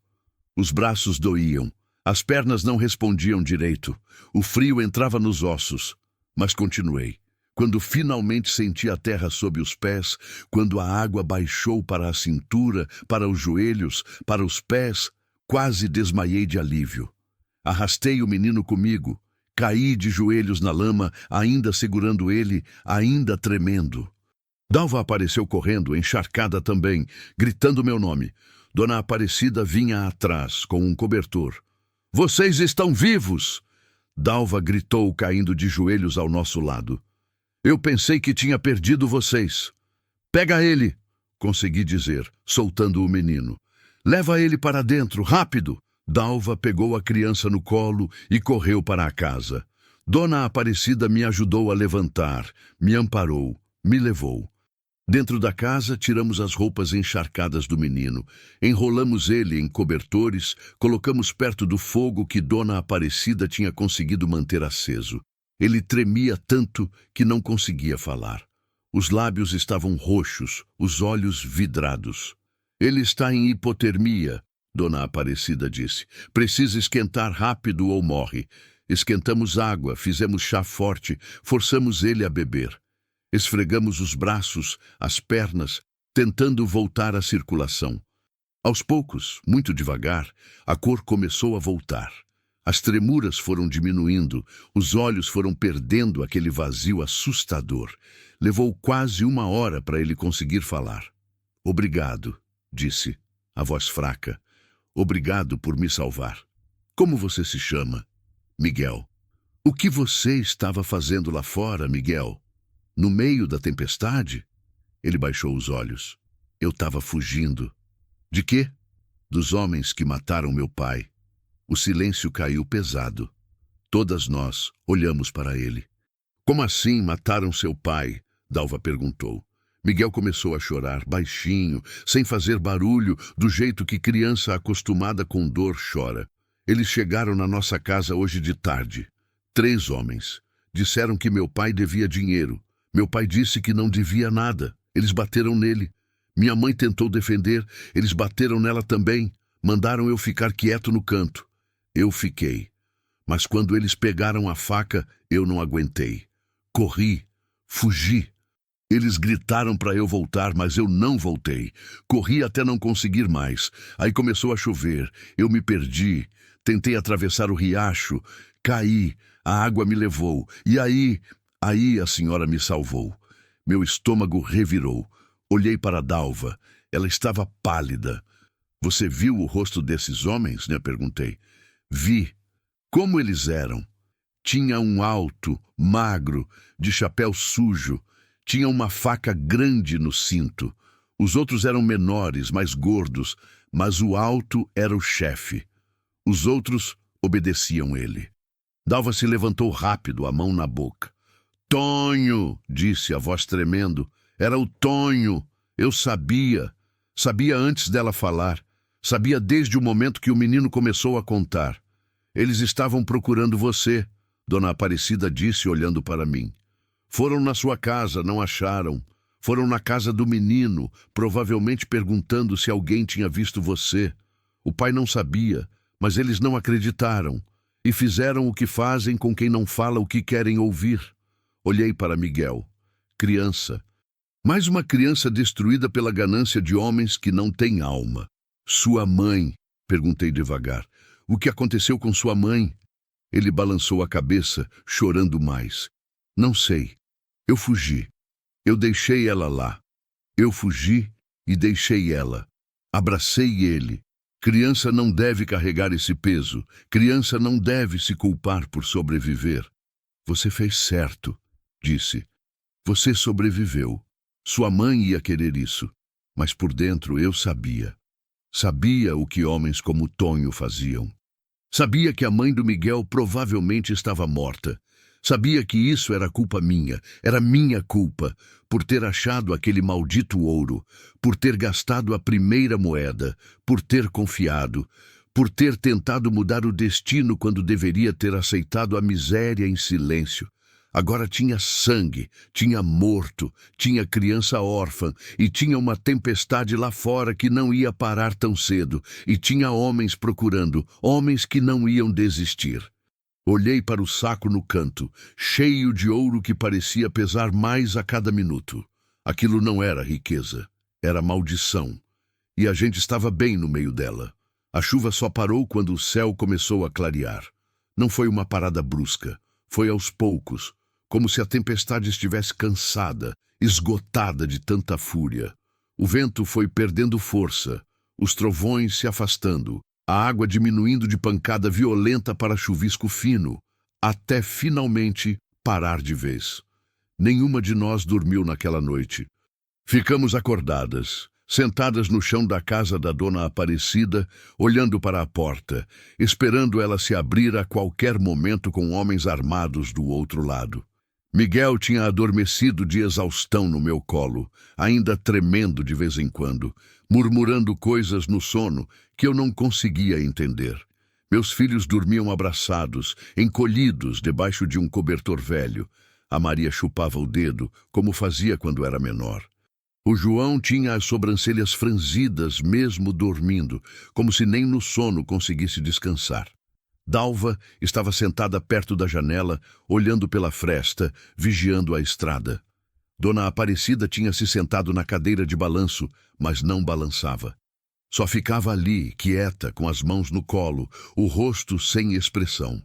Os braços doíam, as pernas não respondiam direito, o frio entrava nos ossos, mas continuei. Quando finalmente senti a terra sob os pés, quando a água baixou para a cintura, para os joelhos, para os pés, quase desmaiei de alívio. Arrastei o menino comigo, caí de joelhos na lama, ainda segurando ele, ainda tremendo. Dalva apareceu correndo, encharcada também, gritando meu nome. Dona Aparecida vinha atrás, com um cobertor. "Vocês estão vivos!" Dalva gritou, caindo de joelhos ao nosso lado. "Eu pensei que tinha perdido vocês." "Pega ele!" consegui dizer, soltando o menino. "Leva ele para dentro, rápido!" Dalva pegou a criança no colo e correu para a casa. Dona Aparecida me ajudou a levantar, me amparou, me levou. Dentro da casa, tiramos as roupas encharcadas do menino, enrolamos ele em cobertores, colocamos perto do fogo que Dona Aparecida tinha conseguido manter aceso. Ele tremia tanto que não conseguia falar. Os lábios estavam roxos, os olhos vidrados. "Ele está em hipotermia", Dona Aparecida disse. "Precisa esquentar rápido ou morre." Esquentamos água, fizemos chá forte, forçamos ele a beber. Esfregamos os braços, as pernas, tentando voltar à circulação. Aos poucos, muito devagar, a cor começou a voltar. As tremuras foram diminuindo, os olhos foram perdendo aquele vazio assustador. Levou quase 1 hora para ele conseguir falar. "Obrigado", disse, a voz fraca. "Obrigado por me salvar. Como você se chama?" "Miguel." "O que você estava fazendo lá fora, Miguel? No meio da tempestade?" Ele baixou os olhos. "Eu estava fugindo." "De quê?" "Dos homens que mataram meu pai." O silêncio caiu pesado. Todas nós olhamos para ele. "Como assim mataram seu pai?" Dalva perguntou. Miguel começou a chorar, baixinho, sem fazer barulho, do jeito que criança acostumada com dor chora. "Eles chegaram na nossa casa hoje de tarde. 3 homens. Disseram que meu pai devia dinheiro. Meu pai disse que não devia nada. Eles bateram nele. Minha mãe tentou defender. Eles bateram nela também. Mandaram eu ficar quieto no canto. Eu fiquei. Mas quando eles pegaram a faca, eu não aguentei. Corri. Fugi. Eles gritaram para eu voltar, mas eu não voltei. Corri até não conseguir mais. Aí começou a chover. Eu me perdi. Tentei atravessar o riacho. Caí. A água me levou. E aí a senhora me salvou. Meu estômago revirou. Olhei para Dalva. Ela estava pálida. Você viu o rosto desses homens? Né? Perguntei. Vi. Como eles eram? Tinha um alto, magro, de chapéu sujo. Tinha uma faca grande no cinto. Os outros eram menores, mais gordos, mas o alto era o chefe. Os outros obedeciam ele. Dalva se levantou rápido, a mão na boca. Tonho, disse a voz tremendo. Era o Tonho. Eu sabia. Sabia antes dela falar. Sabia desde o momento que o menino começou a contar. Eles estavam procurando você, Dona Aparecida disse olhando para mim. Foram na sua casa, não acharam. Foram na casa do menino, provavelmente perguntando se alguém tinha visto você. O pai não sabia, mas eles não acreditaram. E fizeram o que fazem com quem não fala o que querem ouvir. Olhei para Miguel. Criança. Mais uma criança destruída pela ganância de homens que não têm alma. Sua mãe, perguntei devagar. O que aconteceu com sua mãe? Ele balançou a cabeça, chorando mais. Não sei. Eu fugi. Eu deixei ela lá. Eu fugi e deixei ela. Abracei ele. Criança não deve carregar esse peso. Criança não deve se culpar por sobreviver. Você fez certo, disse. Você sobreviveu. Sua mãe ia querer isso. Mas por dentro eu sabia. Sabia o que homens como Tonho faziam. Sabia que a mãe do Miguel provavelmente estava morta. Sabia que isso era culpa minha, era minha culpa, por ter achado aquele maldito ouro, por ter gastado a primeira moeda, por ter confiado, por ter tentado mudar o destino quando deveria ter aceitado a miséria em silêncio. Agora tinha sangue, tinha morto, tinha criança órfã e tinha uma tempestade lá fora que não ia parar tão cedo e tinha homens procurando, homens que não iam desistir. Olhei para o saco no canto, cheio de ouro que parecia pesar mais a cada minuto. Aquilo não era riqueza, era maldição. E a gente estava bem no meio dela. A chuva só parou quando o céu começou a clarear. Não foi uma parada brusca, foi aos poucos, como se a tempestade estivesse cansada, esgotada de tanta fúria. O vento foi perdendo força, os trovões se afastando, a água diminuindo de pancada violenta para chuvisco fino, até finalmente parar de vez. Nenhuma de nós dormiu naquela noite. Ficamos acordadas, sentadas no chão da casa da Dona Aparecida, olhando para a porta, esperando ela se abrir a qualquer momento com homens armados do outro lado. Miguel tinha adormecido de exaustão no meu colo, ainda tremendo de vez em quando, murmurando coisas no sono que eu não conseguia entender. Meus filhos dormiam abraçados, encolhidos debaixo de um cobertor velho. A Maria chupava o dedo, como fazia quando era menor. O João tinha as sobrancelhas franzidas mesmo dormindo, como se nem no sono conseguisse descansar. Dalva estava sentada perto da janela, olhando pela fresta, vigiando a estrada. Dona Aparecida tinha se sentado na cadeira de balanço, mas não balançava. Só ficava ali, quieta, com as mãos no colo, o rosto sem expressão.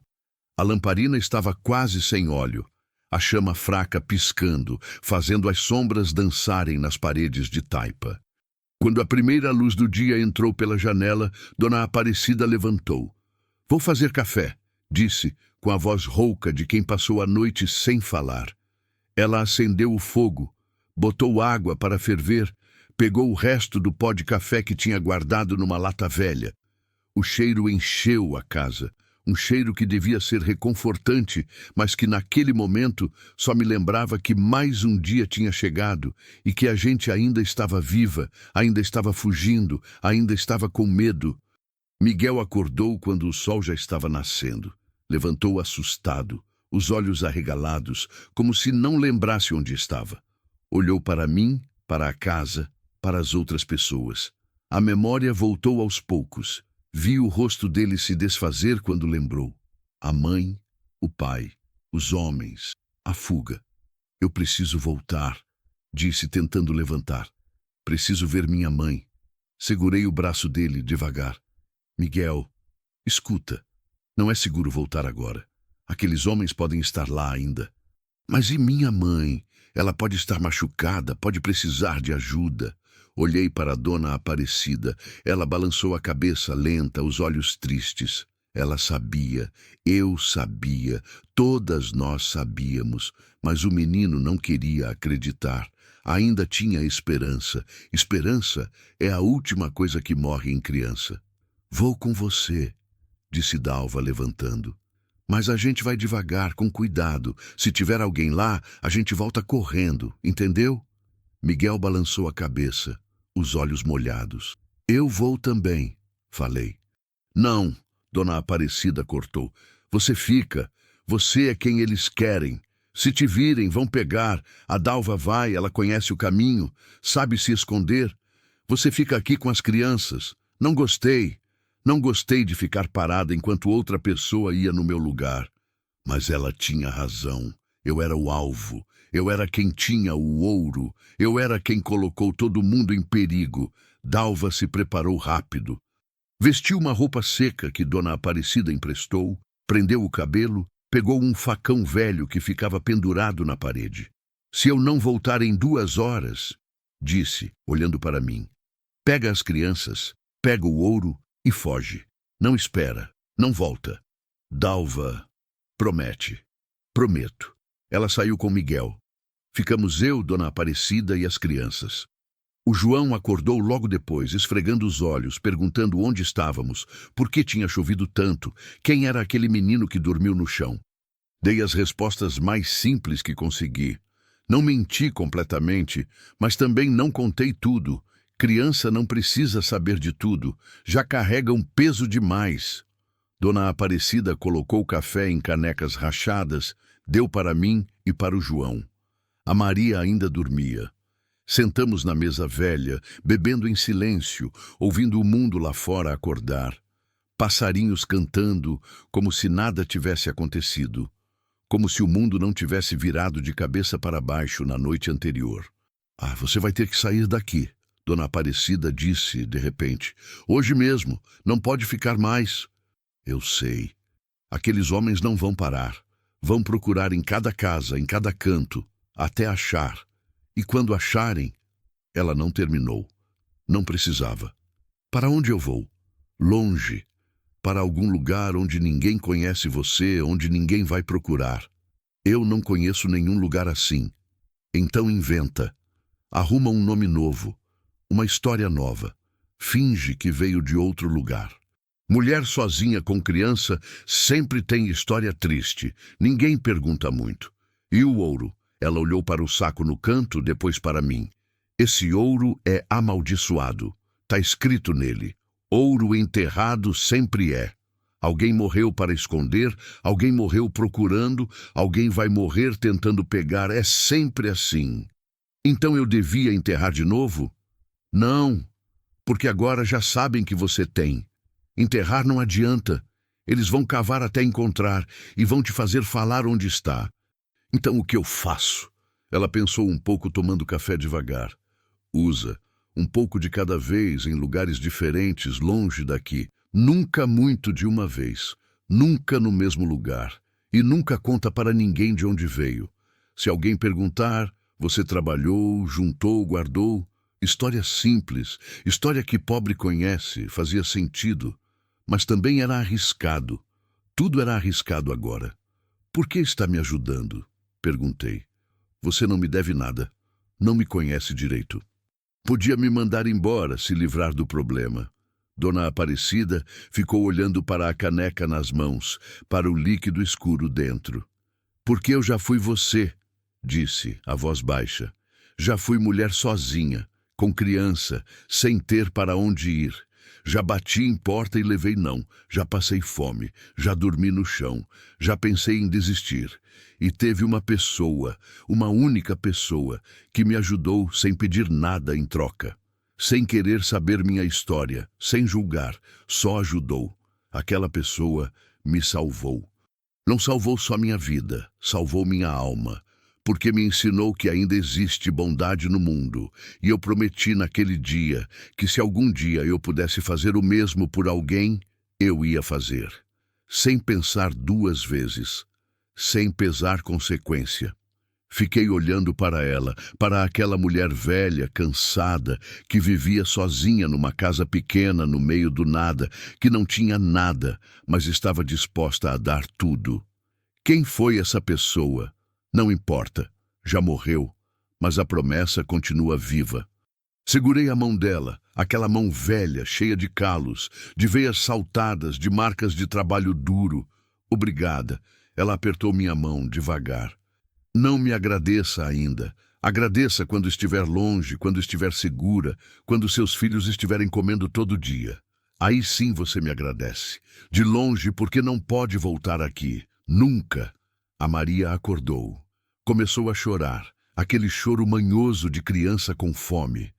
A lamparina estava quase sem óleo, a chama fraca piscando, fazendo as sombras dançarem nas paredes de taipa. Quando a primeira luz do dia entrou pela janela, Dona Aparecida levantou. Vou fazer café, disse, com a voz rouca de quem passou a noite sem falar. Ela acendeu o fogo, botou água para ferver, pegou o resto do pó de café que tinha guardado numa lata velha. O cheiro encheu a casa, um cheiro que devia ser reconfortante, mas que naquele momento só me lembrava que mais um dia tinha chegado e que a gente ainda estava viva, ainda estava fugindo, ainda estava com medo. Miguel acordou quando o sol já estava nascendo. Levantou assustado, os olhos arregalados, como se não lembrasse onde estava. Olhou para mim, para a casa, para as outras pessoas. A memória voltou aos poucos. Vi o rosto dele se desfazer quando lembrou. A mãe, o pai, os homens, a fuga. Eu preciso voltar. disse tentando levantar. Preciso ver minha mãe. Segurei o braço dele devagar. Miguel, escuta. Não é seguro voltar agora. Aqueles homens podem estar lá ainda. Mas e minha mãe? Ela pode estar machucada, pode precisar de ajuda. Olhei para a dona Aparecida. Ela balançou a cabeça lenta, os olhos tristes. Ela sabia, eu sabia, todas nós sabíamos, mas o menino não queria acreditar. Ainda tinha esperança. Esperança é a última coisa que morre em criança. Vou com você, disse Dalva levantando. Mas a gente vai devagar, com cuidado. Se tiver alguém lá, a gente volta correndo, entendeu? Miguel balançou a cabeça, os olhos molhados. Eu vou também, falei. Não, Dona Aparecida cortou. Você fica. Você é quem eles querem. Se te virem, vão pegar. A Dalva vai, ela conhece o caminho, sabe se esconder. Você fica aqui com as crianças. Não gostei. Não gostei de ficar parada enquanto outra pessoa ia no meu lugar. Mas ela tinha razão. Eu era o alvo. Eu era quem tinha o ouro. Eu era quem colocou todo mundo em perigo. Dalva se preparou rápido. Vestiu uma roupa seca que Dona Aparecida emprestou, prendeu o cabelo, pegou um facão velho que ficava pendurado na parede. Se eu não voltar em 2 horas, disse, olhando para mim, pega as crianças, pega o ouro e foge. Não espera, não volta. Dalva promete. Prometo. Ela saiu com Miguel. Ficamos eu, Dona Aparecida e as crianças. O João acordou logo depois, esfregando os olhos, perguntando onde estávamos, por que tinha chovido tanto, quem era aquele menino que dormiu no chão. Dei as respostas mais simples que consegui. Não menti completamente, mas também não contei tudo. Criança não precisa saber de tudo, já carrega um peso demais. Dona Aparecida colocou o café em canecas rachadas, deu para mim e para o João. A Maria ainda dormia. Sentamos na mesa velha, bebendo em silêncio, ouvindo o mundo lá fora acordar. Passarinhos cantando, como se nada tivesse acontecido. Como se o mundo não tivesse virado de cabeça para baixo na noite anterior. Ah, você vai ter que sair daqui, Dona Aparecida disse, de repente. Hoje mesmo, não pode ficar mais. Eu sei. Aqueles homens não vão parar. Vão procurar em cada casa, em cada canto, até achar. E quando acharem, ela não terminou. Não precisava. Para onde eu vou? Longe. Para algum lugar onde ninguém conhece você, onde ninguém vai procurar. Eu não conheço nenhum lugar assim. Então inventa. Arruma um nome novo. Uma história nova. Finge que veio de outro lugar. Mulher sozinha com criança sempre tem história triste. Ninguém pergunta muito. E o ouro? Ela olhou para o saco no canto, depois para mim. Esse ouro é amaldiçoado. Tá escrito nele. Ouro enterrado sempre é. Alguém morreu para esconder, alguém morreu procurando, alguém vai morrer tentando pegar. É sempre assim. Então eu devia enterrar de novo? Não, porque agora já sabem que você tem. Enterrar não adianta. Eles vão cavar até encontrar e vão te fazer falar onde está. Então o que eu faço? Ela pensou um pouco tomando café devagar. Usa um pouco de cada vez em lugares diferentes, longe daqui. Nunca muito de uma vez. Nunca no mesmo lugar. E nunca conta para ninguém de onde veio. Se alguém perguntar, você trabalhou, juntou, guardou. História simples, história que pobre conhece, fazia sentido. Mas também era arriscado. Tudo era arriscado agora. Por que está me ajudando? Perguntei. Você não me deve nada. Não me conhece direito. Podia me mandar embora, se livrar do problema. Dona Aparecida ficou olhando para a caneca nas mãos, para o líquido escuro dentro. Porque eu já fui você, disse, a voz baixa. Já fui mulher sozinha, com criança, sem ter para onde ir. Já bati em porta e levei não. Já passei fome. Já dormi no chão. Já pensei em desistir. E teve uma pessoa, uma única pessoa, que me ajudou sem pedir nada em troca. Sem querer saber minha história, sem julgar, só ajudou. Aquela pessoa me salvou. Não salvou só minha vida, salvou minha alma. porque me ensinou que ainda existe bondade no mundo, e eu prometi naquele dia que se algum dia eu pudesse fazer o mesmo por alguém, eu ia fazer, sem pensar duas vezes, sem pesar consequência. Fiquei olhando para ela, para aquela mulher velha, cansada, que vivia sozinha numa casa pequena no meio do nada, que não tinha nada, mas estava disposta a dar tudo. Quem foi essa pessoa? Não importa, já morreu, mas a promessa continua viva. Segurei a mão dela, aquela mão velha, cheia de calos, de veias saltadas, de marcas de trabalho duro. Obrigada. Ela apertou minha mão devagar. Não me agradeça ainda. Agradeça quando estiver longe, quando estiver segura, quando seus filhos estiverem comendo todo dia. Aí sim você me agradece. De longe, porque não pode voltar aqui. Nunca. A Maria acordou. Começou a chorar, aquele choro manhoso de criança com fome.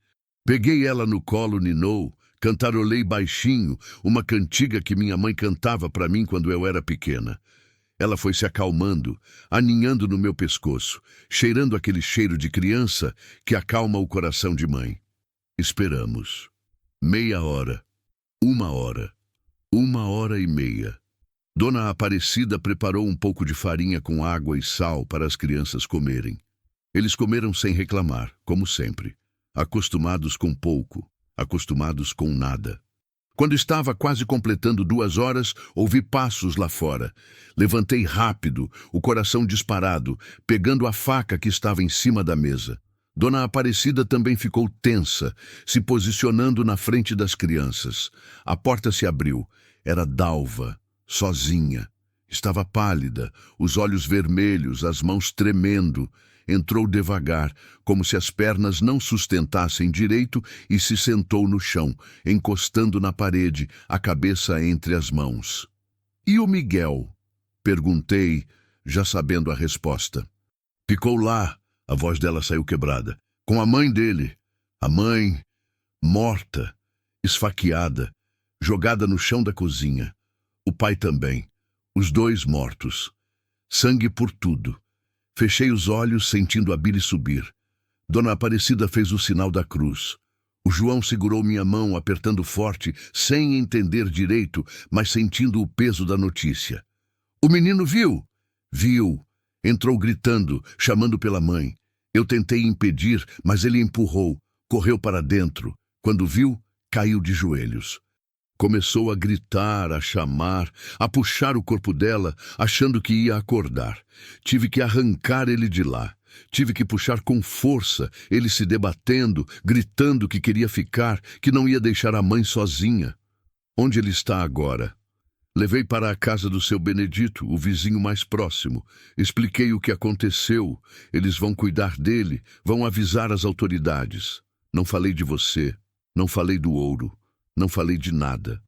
Peguei ela no colo, ninou, cantarolei baixinho, uma cantiga que minha mãe cantava para mim quando eu era pequena. Ela foi se acalmando, aninhando no meu pescoço, cheirando aquele cheiro de criança que acalma o coração de mãe. Esperamos. Meia hora. 1 hora. 1 hora e meia. Dona Aparecida preparou um pouco de farinha com água e sal para as crianças comerem. Eles comeram sem reclamar, como sempre. Acostumados com pouco, acostumados com nada. Quando estava quase completando 2 horas, ouvi passos lá fora. Levantei rápido, o coração disparado, pegando a faca que estava em cima da mesa. Dona Aparecida também ficou tensa, se posicionando na frente das crianças. A porta se abriu. Era Dalva, sozinha. Estava pálida, os olhos vermelhos, as mãos tremendo. Entrou devagar, como se as pernas não sustentassem direito, e se sentou no chão, encostando na parede, a cabeça entre as mãos. "E o Miguel?" Perguntei, já sabendo a resposta. "Ficou lá." A voz dela saiu quebrada. "Com a mãe dele. A mãe, morta, esfaqueada, jogada no chão da cozinha. O pai também. Os dois mortos. Sangue por tudo." Fechei os olhos, sentindo a bile subir. Dona Aparecida fez o sinal da cruz. O João segurou minha mão, apertando forte, sem entender direito, mas sentindo o peso da notícia. "O menino viu?" "Viu." Entrou gritando, chamando pela mãe. Eu tentei impedir, mas ele empurrou. Correu para dentro. Quando viu, caiu de joelhos. Começou a gritar, a chamar, a puxar o corpo dela, achando que ia acordar. Tive que arrancar ele de lá. Tive que puxar com força, ele se debatendo, gritando que queria ficar, que não ia deixar a mãe sozinha. Onde ele está agora? Levei para a casa do seu Benedito, o vizinho mais próximo. Expliquei o que aconteceu. Eles vão cuidar dele, vão avisar as autoridades. Não falei de você, não falei do ouro. Não falei de nada.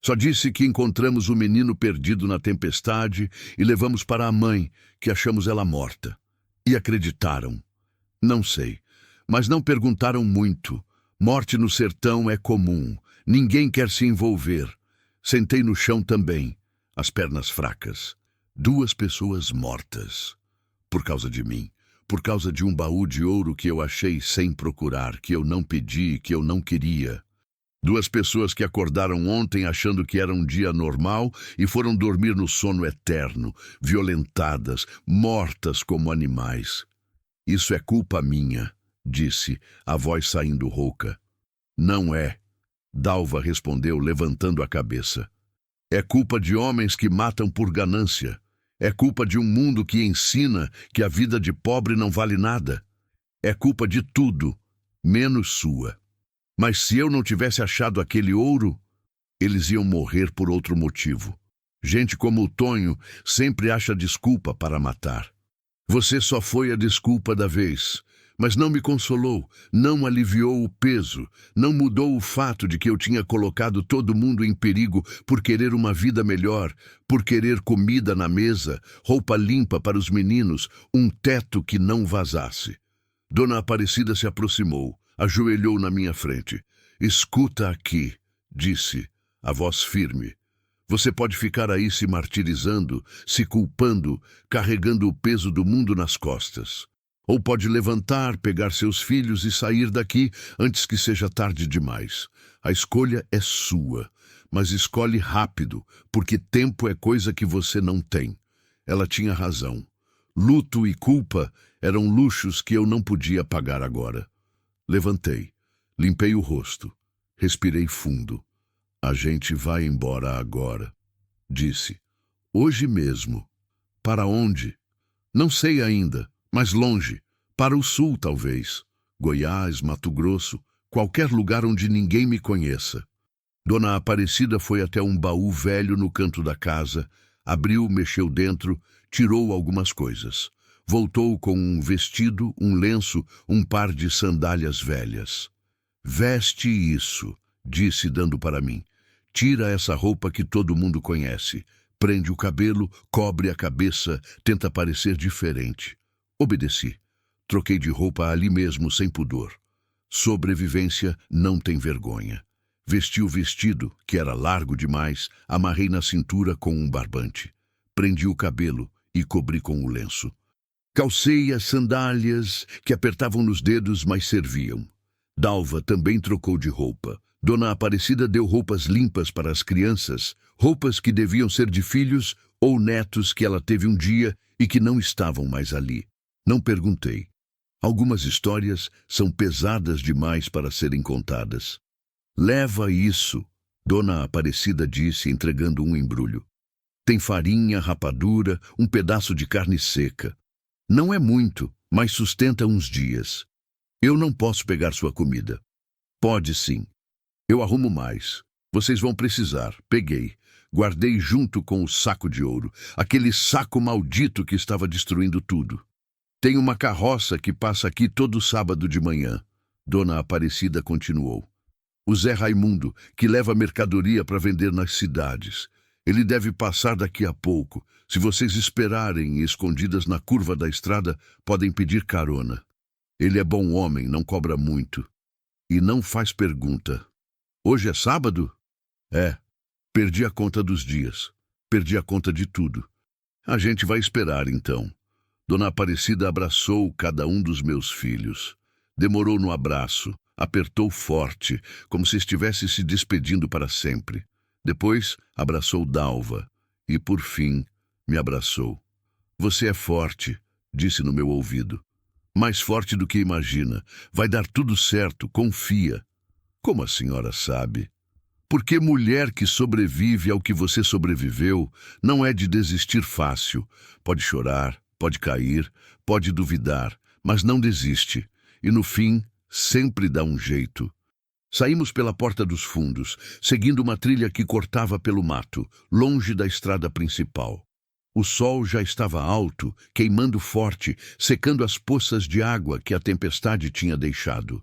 Só disse que encontramos o menino perdido na tempestade e levamos para a mãe, que achamos ela morta. E acreditaram. Não sei, mas não perguntaram muito. Morte no sertão é comum. Ninguém quer se envolver. Sentei no chão também, as pernas fracas. 2 pessoas mortas. Por causa de mim. Por causa de um baú de ouro que eu achei sem procurar, que eu não pedi, que eu não queria. 2 pessoas que acordaram ontem achando que era um dia normal e foram dormir no sono eterno, violentadas, mortas como animais. "Isso é culpa minha", disse, a voz saindo rouca. "Não é", Dalva respondeu, levantando a cabeça. "É culpa de homens que matam por ganância. É culpa de um mundo que ensina que a vida de pobre não vale nada. É culpa de tudo, menos sua. Mas se eu não tivesse achado aquele ouro, eles iam morrer por outro motivo. Gente como o Tonho sempre acha desculpa para matar. Você só foi a desculpa da vez, mas não me consolou, não aliviou o peso, não mudou o fato de que eu tinha colocado todo mundo em perigo por querer uma vida melhor, por querer comida na mesa, roupa limpa para os meninos, um teto que não vazasse. Dona Aparecida se aproximou. Ajoelhou na minha frente. "Escuta aqui", disse, a voz firme. "Você pode ficar aí se martirizando, se culpando, carregando o peso do mundo nas costas. Ou pode levantar, pegar seus filhos e sair daqui antes que seja tarde demais. A escolha é sua, mas escolhe rápido, porque tempo é coisa que você não tem. Ela tinha razão. Luto e culpa eram luxos que eu não podia pagar agora. Levantei, limpei o rosto, respirei fundo. A gente vai embora agora, disse. Hoje mesmo. Para onde? Não sei ainda, mas longe. Para o sul, talvez. Goiás, Mato Grosso, qualquer lugar onde ninguém me conheça. Dona Aparecida foi até um baú velho no canto da casa, abriu, mexeu dentro, tirou algumas coisas. Voltou com um vestido, um lenço, um par de sandálias velhas. Veste isso, disse dando para mim. Tira essa roupa que todo mundo conhece. Prende o cabelo, cobre a cabeça, tenta parecer diferente. Obedeci. Troquei de roupa ali mesmo, sem pudor. Sobrevivência não tem vergonha. Vesti o vestido, que era largo demais, amarrei na cintura com um barbante. Prendi o cabelo e cobri com o lenço. Calcei as sandálias, que apertavam nos dedos, mas serviam. Dalva também trocou de roupa. Dona Aparecida deu roupas limpas para as crianças, roupas que deviam ser de filhos ou netos que ela teve um dia e que não estavam mais ali. Não perguntei. Algumas histórias são pesadas demais para serem contadas. Leva isso, Dona Aparecida disse, entregando um embrulho. Tem farinha, rapadura, um pedaço de carne seca. Não é muito, mas sustenta uns dias. Eu não posso pegar sua comida. Pode sim. Eu arrumo mais. Vocês vão precisar. Peguei. Guardei junto com o saco de ouro, aquele saco maldito que estava destruindo tudo. Tem uma carroça que passa aqui todo sábado de manhã. Dona Aparecida continuou. O Zé Raimundo, que leva mercadoria para vender nas cidades. Ele deve passar daqui a pouco. Se vocês esperarem escondidas na curva da estrada, podem pedir carona. Ele é bom homem, não cobra muito. E não faz pergunta. Hoje é sábado? É. Perdi a conta dos dias. Perdi a conta de tudo. A gente vai esperar, então. Dona Aparecida abraçou cada um dos meus filhos. Demorou no abraço. Apertou forte, como se estivesse se despedindo para sempre. Depois, abraçou Dalva. E, por fim, me abraçou. Você é forte, disse no meu ouvido. Mais forte do que imagina. Vai dar tudo certo, confia. Como a senhora sabe? Porque mulher que sobrevive ao que você sobreviveu não é de desistir fácil. Pode chorar, pode cair, pode duvidar, mas não desiste. E no fim, sempre dá um jeito. Saímos pela Porta dos Fundos, seguindo uma trilha que cortava pelo mato, longe da estrada principal. O sol já estava alto, queimando forte, secando as poças de água que a tempestade tinha deixado.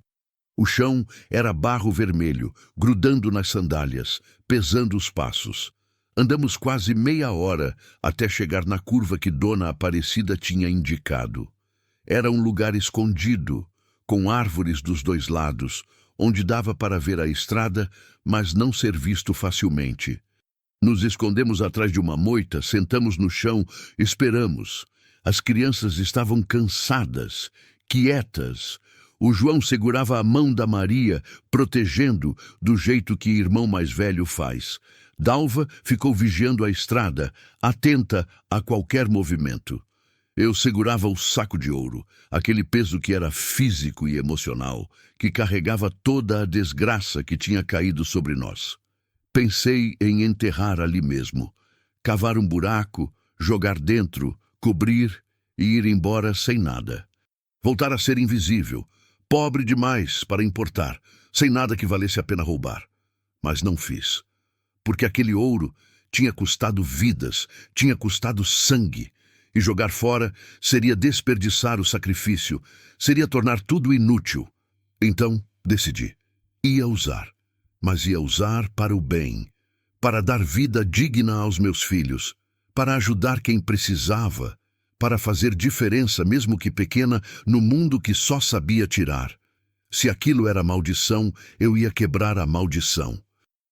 O chão era barro vermelho, grudando nas sandálias, pesando os passos. Andamos quase meia hora até chegar na curva que Dona Aparecida tinha indicado. Era um lugar escondido, com árvores dos dois lados, onde dava para ver a estrada, mas não ser visto facilmente. Nos escondemos atrás de uma moita, sentamos no chão, esperamos. As crianças estavam cansadas, quietas. O João segurava a mão da Maria, protegendo, do jeito que irmão mais velho faz. Dalva ficou vigiando a estrada, atenta a qualquer movimento. Eu segurava o saco de ouro, aquele peso que era físico e emocional, que carregava toda a desgraça que tinha caído sobre nós. Pensei em enterrar ali mesmo, cavar um buraco, jogar dentro, cobrir e ir embora sem nada. Voltar a ser invisível, pobre demais para importar, sem nada que valesse a pena roubar. Mas não fiz, porque aquele ouro tinha custado vidas, tinha custado sangue, e jogar fora seria desperdiçar o sacrifício, seria tornar tudo inútil. Então, decidi. Ia usar, mas ia usar para o bem, para dar vida digna aos meus filhos, para ajudar quem precisava, para fazer diferença, mesmo que pequena, no mundo que só sabia tirar. Se aquilo era maldição, eu ia quebrar a maldição.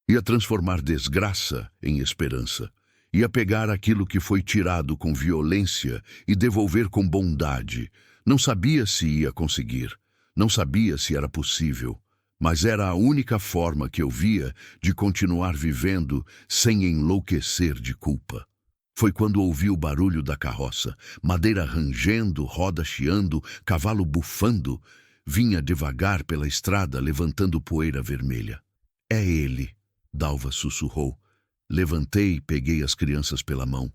Ia transformar desgraça em esperança. Ia pegar aquilo que foi tirado com violência e devolver com bondade. Não sabia se ia conseguir, não sabia se era possível, mas era a única forma que eu via de continuar vivendo sem enlouquecer de culpa. Foi quando ouvi o barulho da carroça, madeira rangendo, roda chiando, cavalo bufando. Vinha devagar pela estrada, levantando poeira vermelha. É ele, Dalva sussurrou. Levantei e peguei as crianças pela mão.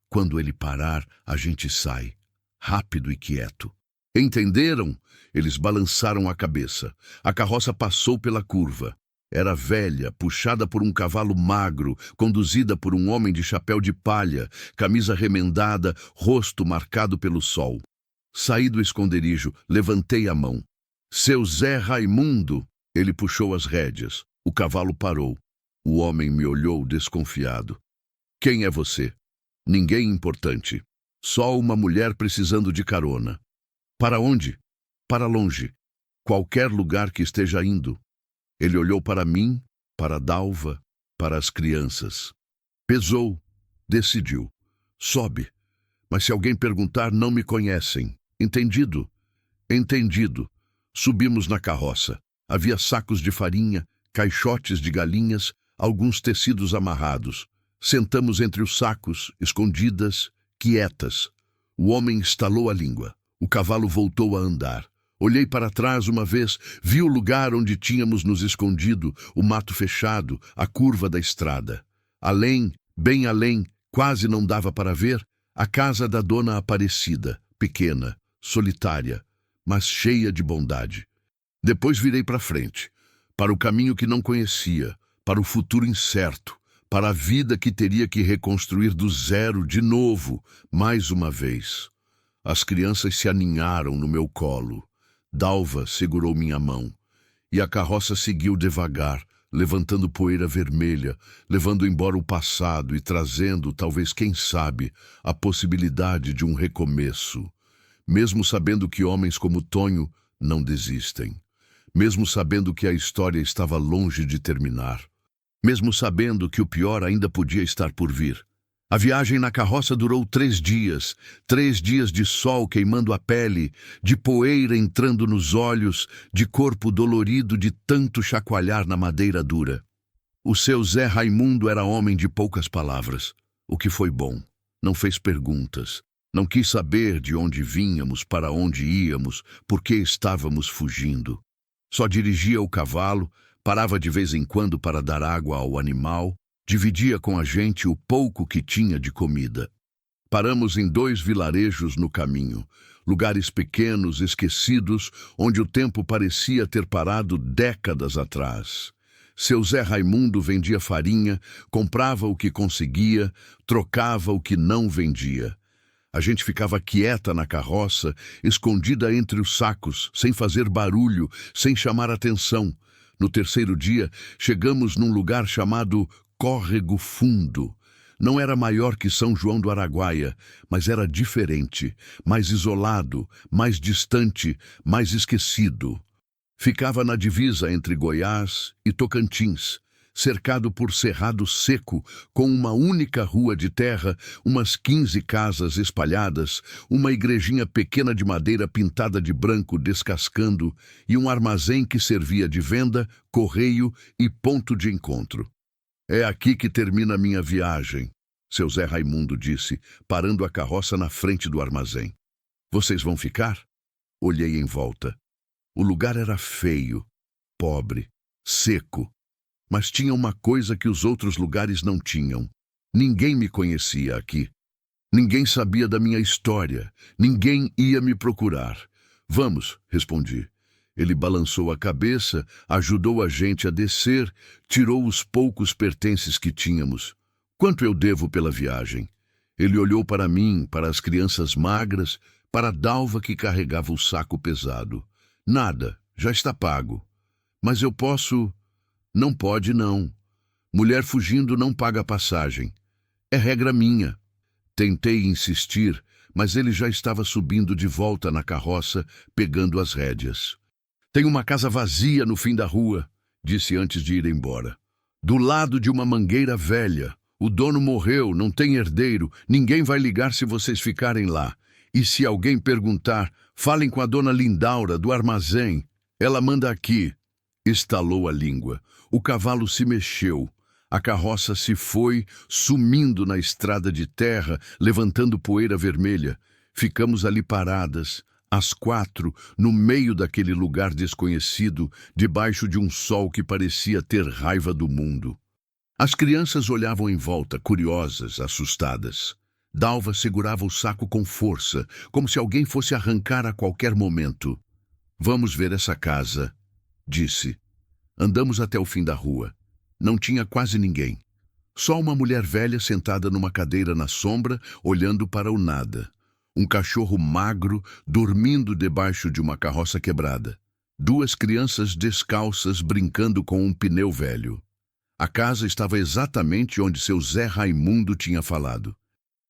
Quando ele parar, a gente sai, rápido e quieto. Entenderam? Eles balançaram a cabeça. A carroça passou pela curva. Era velha, puxada por um cavalo magro, conduzida por um homem de chapéu de palha, camisa remendada, rosto marcado pelo sol. Saí do esconderijo, levantei a mão. Seu Zé Raimundo! Ele puxou as rédeas. O cavalo parou. O homem me olhou desconfiado. Quem é você? Ninguém importante. Só uma mulher precisando de carona. Para onde? Para longe. Qualquer lugar que esteja indo. Ele olhou para mim, para Dalva, para as crianças. Pesou, decidiu. Sobe. Mas se alguém perguntar, não me conhecem. Entendido? Entendido. Subimos na carroça. Havia sacos de farinha, caixotes de galinhas, alguns tecidos amarrados. Sentamos entre os sacos, escondidas, quietas. O homem estalou a língua. O cavalo voltou a andar. Olhei para trás uma vez, vi o lugar onde tínhamos nos escondido, o mato fechado, a curva da estrada. Além, bem além, quase não dava para ver, a casa da dona Aparecida, pequena, solitária, mas cheia de bondade. Depois virei para frente, para o caminho que não conhecia, para o futuro incerto, para a vida que teria que reconstruir do zero de novo, mais uma vez. As crianças se aninharam no meu colo. Dalva segurou minha mão. E a carroça seguiu devagar, levantando poeira vermelha, levando embora o passado e trazendo, talvez quem sabe, a possibilidade de um recomeço. Mesmo sabendo que homens como Tonho não desistem. Mesmo sabendo que a história estava longe de terminar. Mesmo sabendo que o pior ainda podia estar por vir. A viagem na carroça durou 3 dias, 3 dias de sol queimando a pele, de poeira entrando nos olhos, de corpo dolorido de tanto chacoalhar na madeira dura. O seu Zé Raimundo era homem de poucas palavras, o que foi bom. Não fez perguntas, não quis saber de onde vínhamos, para onde íamos, por que estávamos fugindo. Só dirigia o cavalo, parava de vez em quando para dar água ao animal, dividia com a gente o pouco que tinha de comida. Paramos em 2 vilarejos no caminho, lugares pequenos, esquecidos, onde o tempo parecia ter parado décadas atrás. Seu Zé Raimundo vendia farinha, comprava o que conseguia, trocava o que não vendia. A gente ficava quieta na carroça, escondida entre os sacos, sem fazer barulho, sem chamar atenção. No 3º dia, chegamos num lugar chamado Córrego Fundo. Não era maior que São João do Araguaia, mas era diferente, mais isolado, mais distante, mais esquecido. Ficava na divisa entre Goiás e Tocantins, cercado por cerrado seco, com uma única rua de terra, umas 15 casas espalhadas, uma igrejinha pequena de madeira pintada de branco descascando e um armazém que servia de venda, correio e ponto de encontro. É aqui que termina a minha viagem, seu Zé Raimundo disse, parando a carroça na frente do armazém. Vocês vão ficar? Olhei em volta. O lugar era feio, pobre, seco, mas tinha uma coisa que os outros lugares não tinham. Ninguém me conhecia aqui. Ninguém sabia da minha história. Ninguém ia me procurar. Vamos, respondi. Ele balançou a cabeça, ajudou a gente a descer, tirou os poucos pertences que tínhamos. Quanto eu devo pela viagem? Ele olhou para mim, para as crianças magras, para a Dalva que carregava o saco pesado. Nada, já está pago. Mas eu posso... Não pode, não. Mulher fugindo não paga passagem. É regra minha. Tentei insistir, mas ele já estava subindo de volta na carroça, pegando as rédeas. Tem uma casa vazia no fim da rua, disse antes de ir embora. Do lado de uma mangueira velha. O dono morreu, não tem herdeiro, ninguém vai ligar se vocês ficarem lá. E se alguém perguntar, falem com a dona Lindaura do armazém. Ela manda aqui. Estalou a língua. O cavalo se mexeu. A carroça se foi, sumindo na estrada de terra, levantando poeira vermelha. Ficamos ali paradas, às 4, no meio daquele lugar desconhecido, debaixo de um sol que parecia ter raiva do mundo. As crianças olhavam em volta, curiosas, assustadas. Dalva segurava o saco com força, como se alguém fosse arrancar a qualquer momento. Vamos ver essa casa, disse. Andamos até o fim da rua. Não tinha quase ninguém. Só uma mulher velha sentada numa cadeira na sombra, olhando para o nada. Um cachorro magro, dormindo debaixo de uma carroça quebrada. 2 crianças descalças brincando com um pneu velho. A casa estava exatamente onde seu Zé Raimundo tinha falado.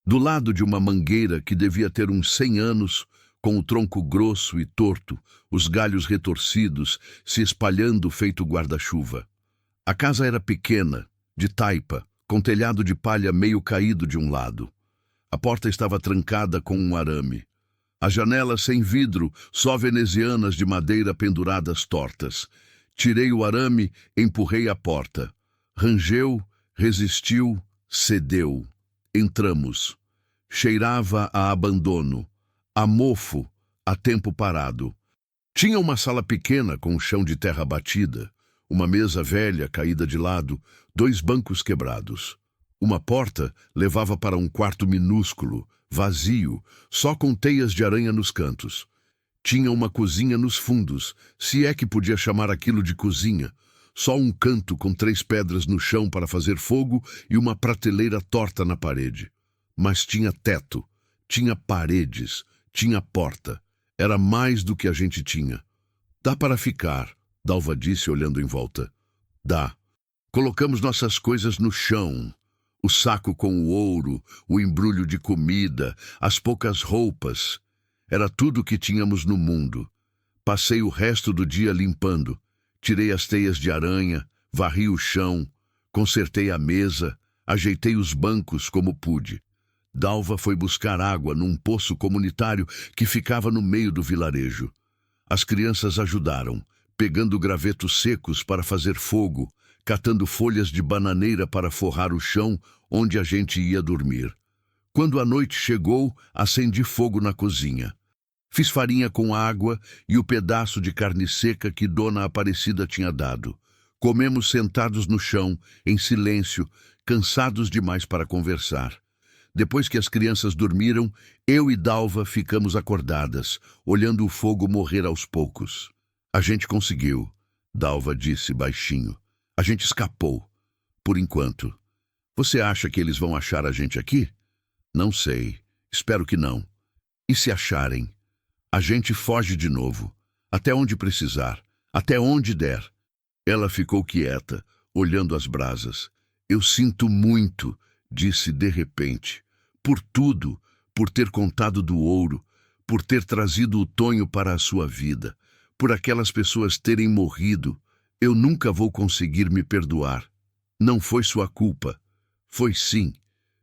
Do lado de uma mangueira que devia ter uns 100 anos, com o tronco grosso e torto, os galhos retorcidos, se espalhando feito guarda-chuva. A casa era pequena, de taipa, com telhado de palha meio caído de um lado. A porta estava trancada com um arame. As janelas sem vidro, só venezianas de madeira penduradas tortas. Tirei o arame, empurrei a porta. Rangeu, resistiu, cedeu. Entramos. Cheirava a abandono, a mofo, a tempo parado. Tinha uma sala pequena com um chão de terra batida, uma mesa velha caída de lado, 2 bancos quebrados. Uma porta levava para um quarto minúsculo, vazio, só com teias de aranha nos cantos. Tinha uma cozinha nos fundos, se é que podia chamar aquilo de cozinha. Só um canto com 3 pedras no chão para fazer fogo e uma prateleira torta na parede. Mas tinha teto, tinha paredes, tinha porta. Era mais do que a gente tinha. Dá para ficar, Dalva disse olhando em volta. Dá. Colocamos nossas coisas no chão. O saco com o ouro, o embrulho de comida, as poucas roupas. Era tudo o que tínhamos no mundo. Passei o resto do dia limpando. Tirei as teias de aranha, varri o chão, consertei a mesa, ajeitei os bancos como pude. Dalva foi buscar água num poço comunitário que ficava no meio do vilarejo. As crianças ajudaram, pegando gravetos secos para fazer fogo, catando folhas de bananeira para forrar o chão onde a gente ia dormir. Quando a noite chegou, acendi fogo na cozinha. Fiz farinha com água e o pedaço de carne seca que Dona Aparecida tinha dado. Comemos sentados no chão, em silêncio, cansados demais para conversar. Depois que as crianças dormiram, eu e Dalva ficamos acordadas, olhando o fogo morrer aos poucos. A gente conseguiu, Dalva disse baixinho. A gente escapou. Por enquanto. Você acha que eles vão achar a gente aqui? Não sei. Espero que não. E se acharem? A gente foge de novo. Até onde precisar. Até onde der. Ela ficou quieta, olhando as brasas. Eu sinto muito, disse de repente. Por tudo, por ter contado do ouro, por ter trazido o Tonho para a sua vida, por aquelas pessoas terem morrido. Eu nunca vou conseguir me perdoar. Não foi sua culpa. Foi sim.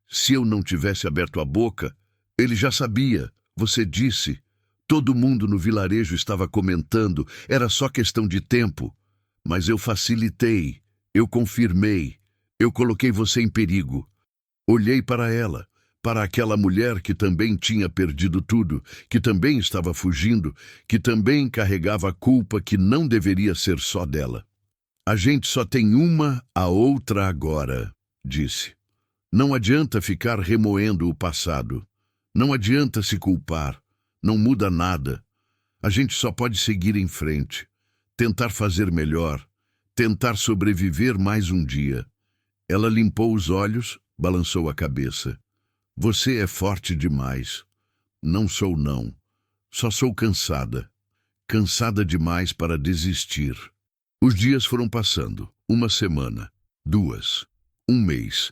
Se eu não tivesse aberto a boca, ele já sabia. Você disse. Todo mundo no vilarejo estava comentando. Era só questão de tempo. Mas eu facilitei. Eu confirmei. Eu coloquei você em perigo. Olhei para ela. Para aquela mulher que também tinha perdido tudo, que também estava fugindo, que também carregava a culpa que não deveria ser só dela. A gente só tem uma, a outra agora, disse. Não adianta ficar remoendo o passado. Não adianta se culpar. Não muda nada. A gente só pode seguir em frente. Tentar fazer melhor. Tentar sobreviver mais um dia. Ela limpou os olhos, balançou a cabeça. Você é forte demais. Não sou não. Só sou cansada. Cansada demais para desistir. Os dias foram passando. 1 semana. 2. 1 mês.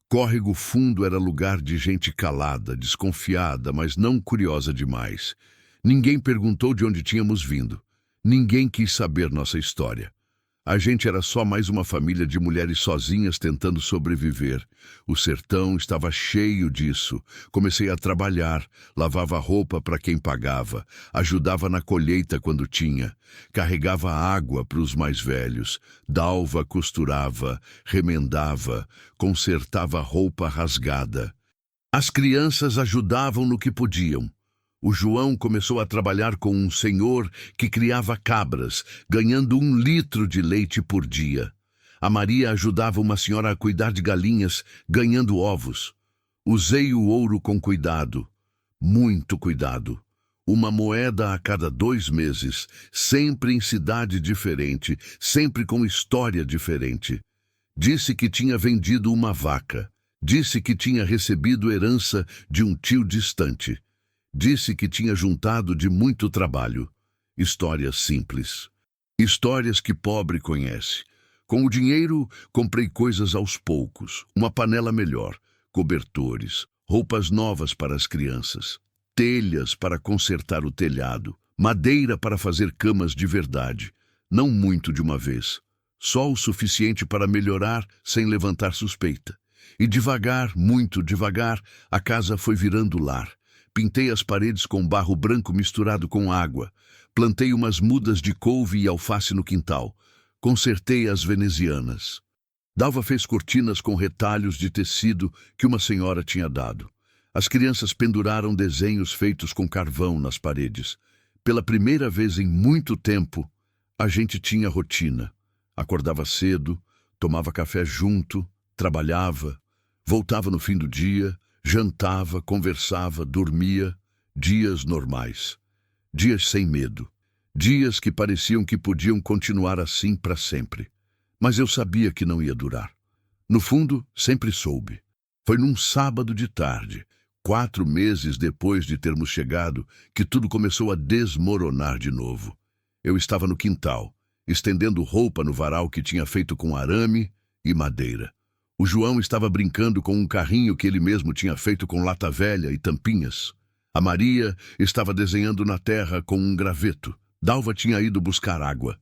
Córrego Fundo era lugar de gente calada, desconfiada, mas não curiosa demais. Ninguém perguntou de onde tínhamos vindo. Ninguém quis saber nossa história. A gente era só mais uma família de mulheres sozinhas tentando sobreviver. O sertão estava cheio disso. Comecei a trabalhar, lavava roupa para quem pagava, ajudava na colheita quando tinha, carregava água para os mais velhos, Dalva costurava, remendava, consertava roupa rasgada. As crianças ajudavam no que podiam. O João começou a trabalhar com um senhor que criava cabras, ganhando 1 litro de leite por dia. A Maria ajudava uma senhora a cuidar de galinhas, ganhando ovos. Usei o ouro com cuidado, muito cuidado. Uma moeda a cada 2 meses, sempre em cidade diferente, sempre com história diferente. Disse que tinha vendido uma vaca. Disse que tinha recebido herança de um tio distante. Disse que tinha juntado de muito trabalho. Histórias simples. Histórias que pobre conhece. Com o dinheiro, comprei coisas aos poucos. Uma panela melhor, cobertores, roupas novas para as crianças, telhas para consertar o telhado, madeira para fazer camas de verdade. Não muito de uma vez. Só o suficiente para melhorar sem levantar suspeita. E devagar, muito devagar, a casa foi virando lar. Pintei as paredes com barro branco misturado com água. Plantei umas mudas de couve e alface no quintal. Consertei as venezianas. Dalva fez cortinas com retalhos de tecido que uma senhora tinha dado. As crianças penduraram desenhos feitos com carvão nas paredes. Pela primeira vez em muito tempo, a gente tinha rotina. Acordava cedo, tomava café junto, trabalhava, voltava no fim do dia, jantava, conversava, dormia. Dias normais. Dias sem medo. Dias que pareciam que podiam continuar assim para sempre. Mas eu sabia que não ia durar. No fundo, sempre soube. Foi num sábado de tarde, 4 meses depois de termos chegado, que tudo começou a desmoronar de novo. Eu estava no quintal, estendendo roupa no varal que tinha feito com arame e madeira. O João estava brincando com um carrinho que ele mesmo tinha feito com lata velha e tampinhas. A Maria estava desenhando na terra com um graveto. Dalva tinha ido buscar água.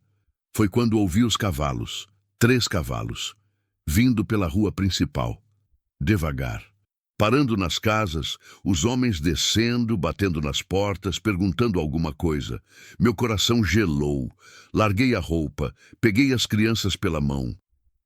Foi quando ouvi os cavalos, 3 cavalos, vindo pela rua principal, devagar. Parando nas casas, os homens descendo, batendo nas portas, perguntando alguma coisa. Meu coração gelou. Larguei a roupa, peguei as crianças pela mão.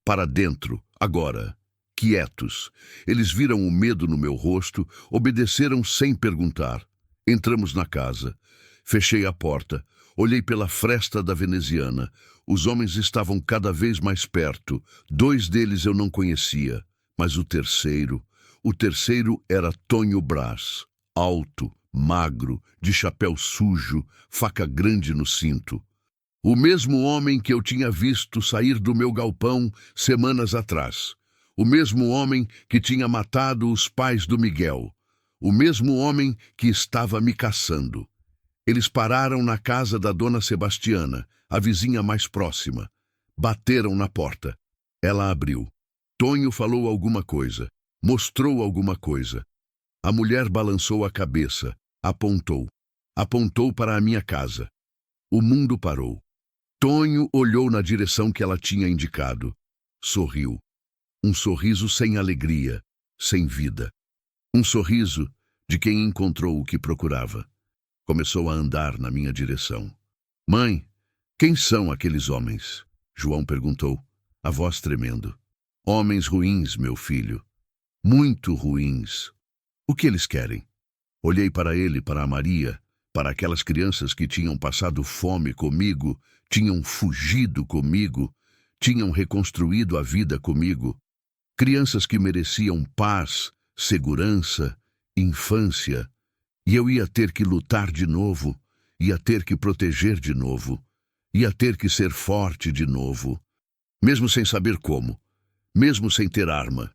Para dentro, agora. Quietos. Eles viram o medo no meu rosto, obedeceram sem perguntar. Entramos na casa. Fechei a porta. Olhei pela fresta da veneziana. Os homens estavam cada vez mais perto. 2 deles eu não conhecia, mas o terceiro era Tonho Brás. Alto, magro, de chapéu sujo, faca grande no cinto. O mesmo homem que eu tinha visto sair do meu galpão semanas atrás. O mesmo homem que tinha matado os pais do Miguel. O mesmo homem que estava me caçando. Eles pararam na casa da dona Sebastiana, a vizinha mais próxima. Bateram na porta. Ela abriu. Tonho falou alguma coisa. Mostrou alguma coisa. A mulher balançou a cabeça. Apontou. Apontou para a minha casa. O mundo parou. Tonho olhou na direção que ela tinha indicado. Sorriu. Um sorriso sem alegria, sem vida. Um sorriso de quem encontrou o que procurava. Começou a andar na minha direção. Mãe, quem são aqueles homens? João perguntou, a voz tremendo. Homens ruins, meu filho. Muito ruins. O que eles querem? Olhei para ele, para a Maria, para aquelas crianças que tinham passado fome comigo, tinham fugido comigo, tinham reconstruído a vida comigo. Crianças que mereciam paz, segurança, infância. E eu ia ter que lutar de novo, ia ter que proteger de novo, ia ter que ser forte de novo. Mesmo sem saber como, mesmo sem ter arma,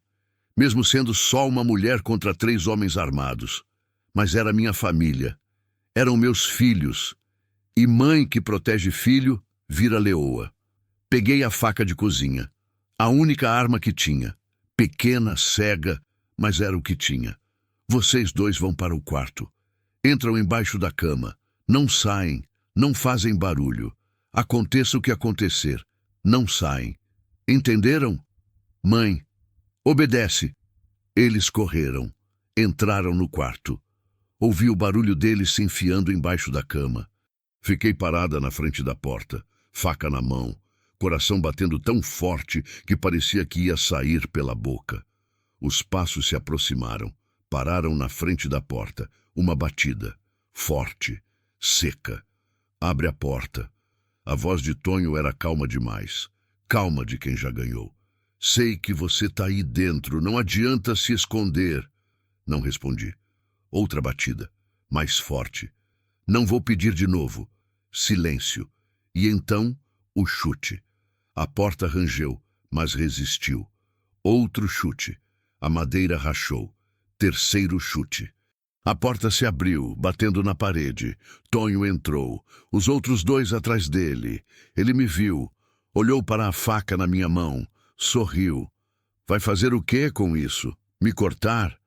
mesmo sendo só uma mulher contra 3 homens armados. Mas era minha família, eram meus filhos. E mãe que protege filho, vira leoa. Peguei a faca de cozinha, a única arma que tinha. Pequena, cega, mas era o que tinha. Vocês 2 vão para o quarto. Entram embaixo da cama. Não saem, não fazem barulho. Aconteça o que acontecer. não saem. Entenderam? Mãe, obedece. Eles correram. Entraram no quarto. Ouvi o barulho deles se enfiando embaixo da cama. Fiquei parada na frente da porta, faca na mão, coração batendo tão forte que parecia que ia sair pela boca. Os passos se aproximaram, pararam na frente da porta. Uma batida, forte, seca. Abre a porta. A voz de Tonho era calma demais. Calma de quem já ganhou. Sei que você tá aí dentro, não adianta se esconder. Não respondi. Outra batida, mais forte. Não vou pedir de novo. Silêncio. E então, o chute. A porta rangeu, mas resistiu. Outro chute. A madeira rachou. Terceiro chute. A porta se abriu, batendo na parede. Tonho entrou. Os outros dois atrás dele. Ele me viu. Olhou para a faca na minha mão. Sorriu. Vai fazer o quê com isso? Me cortar?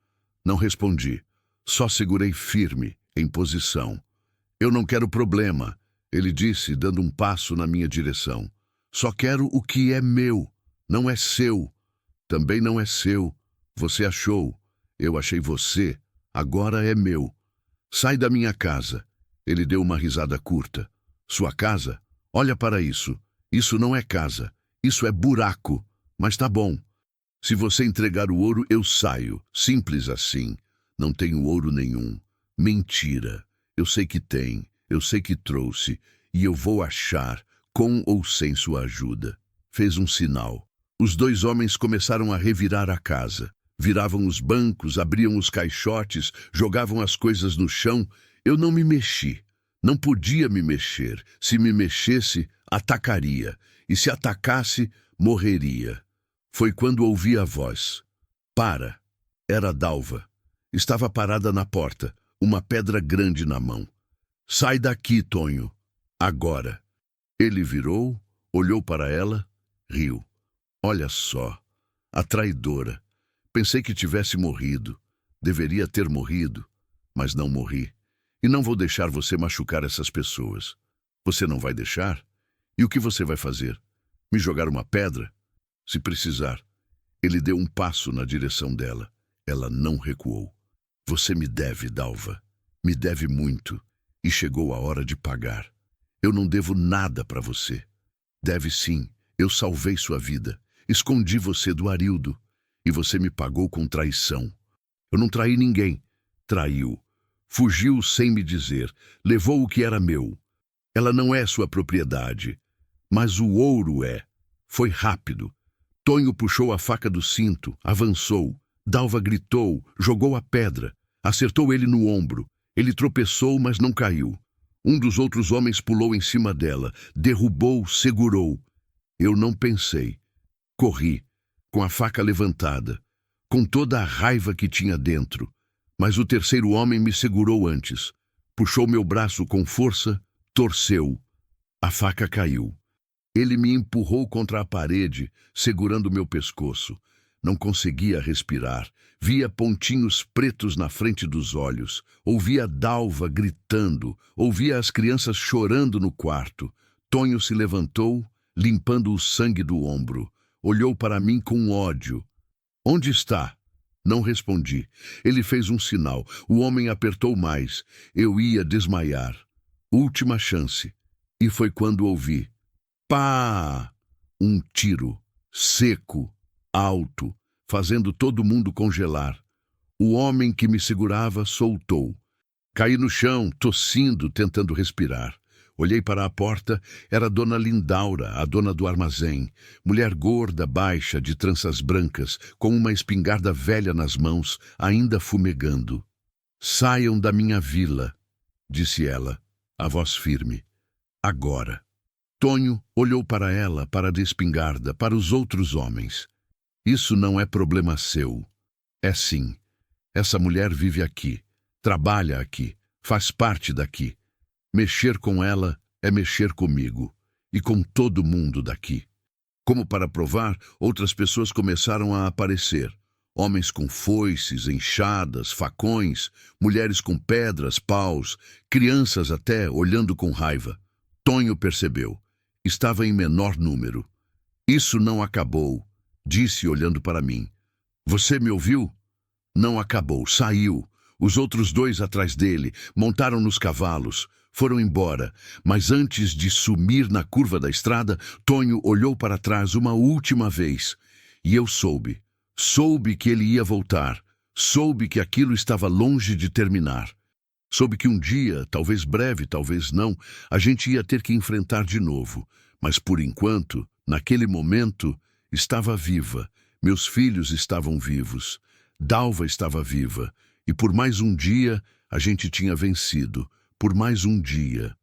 Não respondi. Só segurei firme, em posição. Eu não quero problema, ele disse, dando um passo na minha direção. Só quero o que é meu, não é seu. Também não é seu. Você achou. Eu achei você. Agora é meu. Sai da minha casa. Ele deu uma risada curta. Sua casa? Olha para isso. Isso não é casa. Isso é buraco. Mas tá bom. Se você entregar o ouro, eu saio. Simples assim. Não tenho ouro nenhum. Mentira. Eu sei que tem. Eu sei que trouxe. E eu vou achar, com ou sem sua ajuda. Fez um sinal. Os dois homens começaram a revirar a casa. Viravam os bancos, abriam os caixotes, jogavam as coisas no chão. Eu não me mexi. Não podia me mexer. Se me mexesse, atacaria. E se atacasse, morreria. Foi quando ouvi a voz. Para. Era Dalva. Estava parada na porta, uma pedra grande na mão. Sai daqui, Tonho. Agora. Ele virou, olhou para ela, riu. Olha só. A traidora. Pensei que tivesse morrido. Deveria ter morrido, mas não morri. E não vou deixar você machucar essas pessoas. Você não vai deixar? E o que você vai fazer? Me jogar uma pedra? Se precisar. Ele deu um passo na direção dela. Ela não recuou. Você me deve, Dalva. Me deve muito. E chegou a hora de pagar. Eu não devo nada para você. Deve sim. Eu salvei sua vida. Escondi você do Arildo. E você me pagou com traição. Eu não traí ninguém. Traiu. Fugiu sem me dizer. Levou o que era meu. Ela não é sua propriedade. Mas o ouro é. Foi rápido. Tonho puxou a faca do cinto, avançou. Dalva gritou, jogou a pedra. Acertou ele no ombro. Ele tropeçou, mas não caiu. Um dos outros homens pulou em cima dela. Derrubou, segurou. Eu não pensei. Corri, com a faca levantada, com toda a raiva que tinha dentro. Mas o terceiro homem me segurou antes. Puxou meu braço com força, torceu. A faca caiu. Ele me empurrou contra a parede, segurando meu pescoço. Não conseguia respirar. Via pontinhos pretos na frente dos olhos. Ouvia Dalva gritando. Ouvia as crianças chorando no quarto. Tonho se levantou, limpando o sangue do ombro. Olhou para mim com ódio. Onde está? Não respondi. Ele fez um sinal. O homem apertou mais. Eu ia desmaiar. Última chance. E foi quando ouvi. Pá! Um tiro. Seco. Alto. Fazendo todo mundo congelar. O homem que me segurava soltou. Caí no chão, tossindo, tentando respirar. Olhei para a porta, era Dona Lindaura, a dona do armazém. Mulher gorda, baixa, de tranças brancas, com uma espingarda velha nas mãos, ainda fumegando. Saiam da minha vila, disse ela, a voz firme. Agora. Tonho olhou para ela, para a espingarda, para os outros homens. Isso não é problema seu. É sim. Essa mulher vive aqui, trabalha aqui, faz parte daqui. Mexer com ela é mexer comigo e com todo mundo daqui. Como para provar, outras pessoas começaram a aparecer. Homens com foices, enxadas, facões, mulheres com pedras, paus, crianças até olhando com raiva. Tonho percebeu. Estava em menor número. Isso não acabou, disse olhando para mim. Você me ouviu? Não acabou, saiu. Os outros dois atrás dele montaram nos cavalos, foram embora, mas antes de sumir na curva da estrada, Tonho olhou para trás uma última vez. E eu soube que ele ia voltar, soube que aquilo estava longe de terminar. Soube que um dia, talvez breve, talvez não, a gente ia ter que enfrentar de novo. Mas por enquanto, naquele momento, estava viva. Meus filhos estavam vivos. Dalva estava viva. E por mais um dia, a gente tinha vencido. Por mais um dia.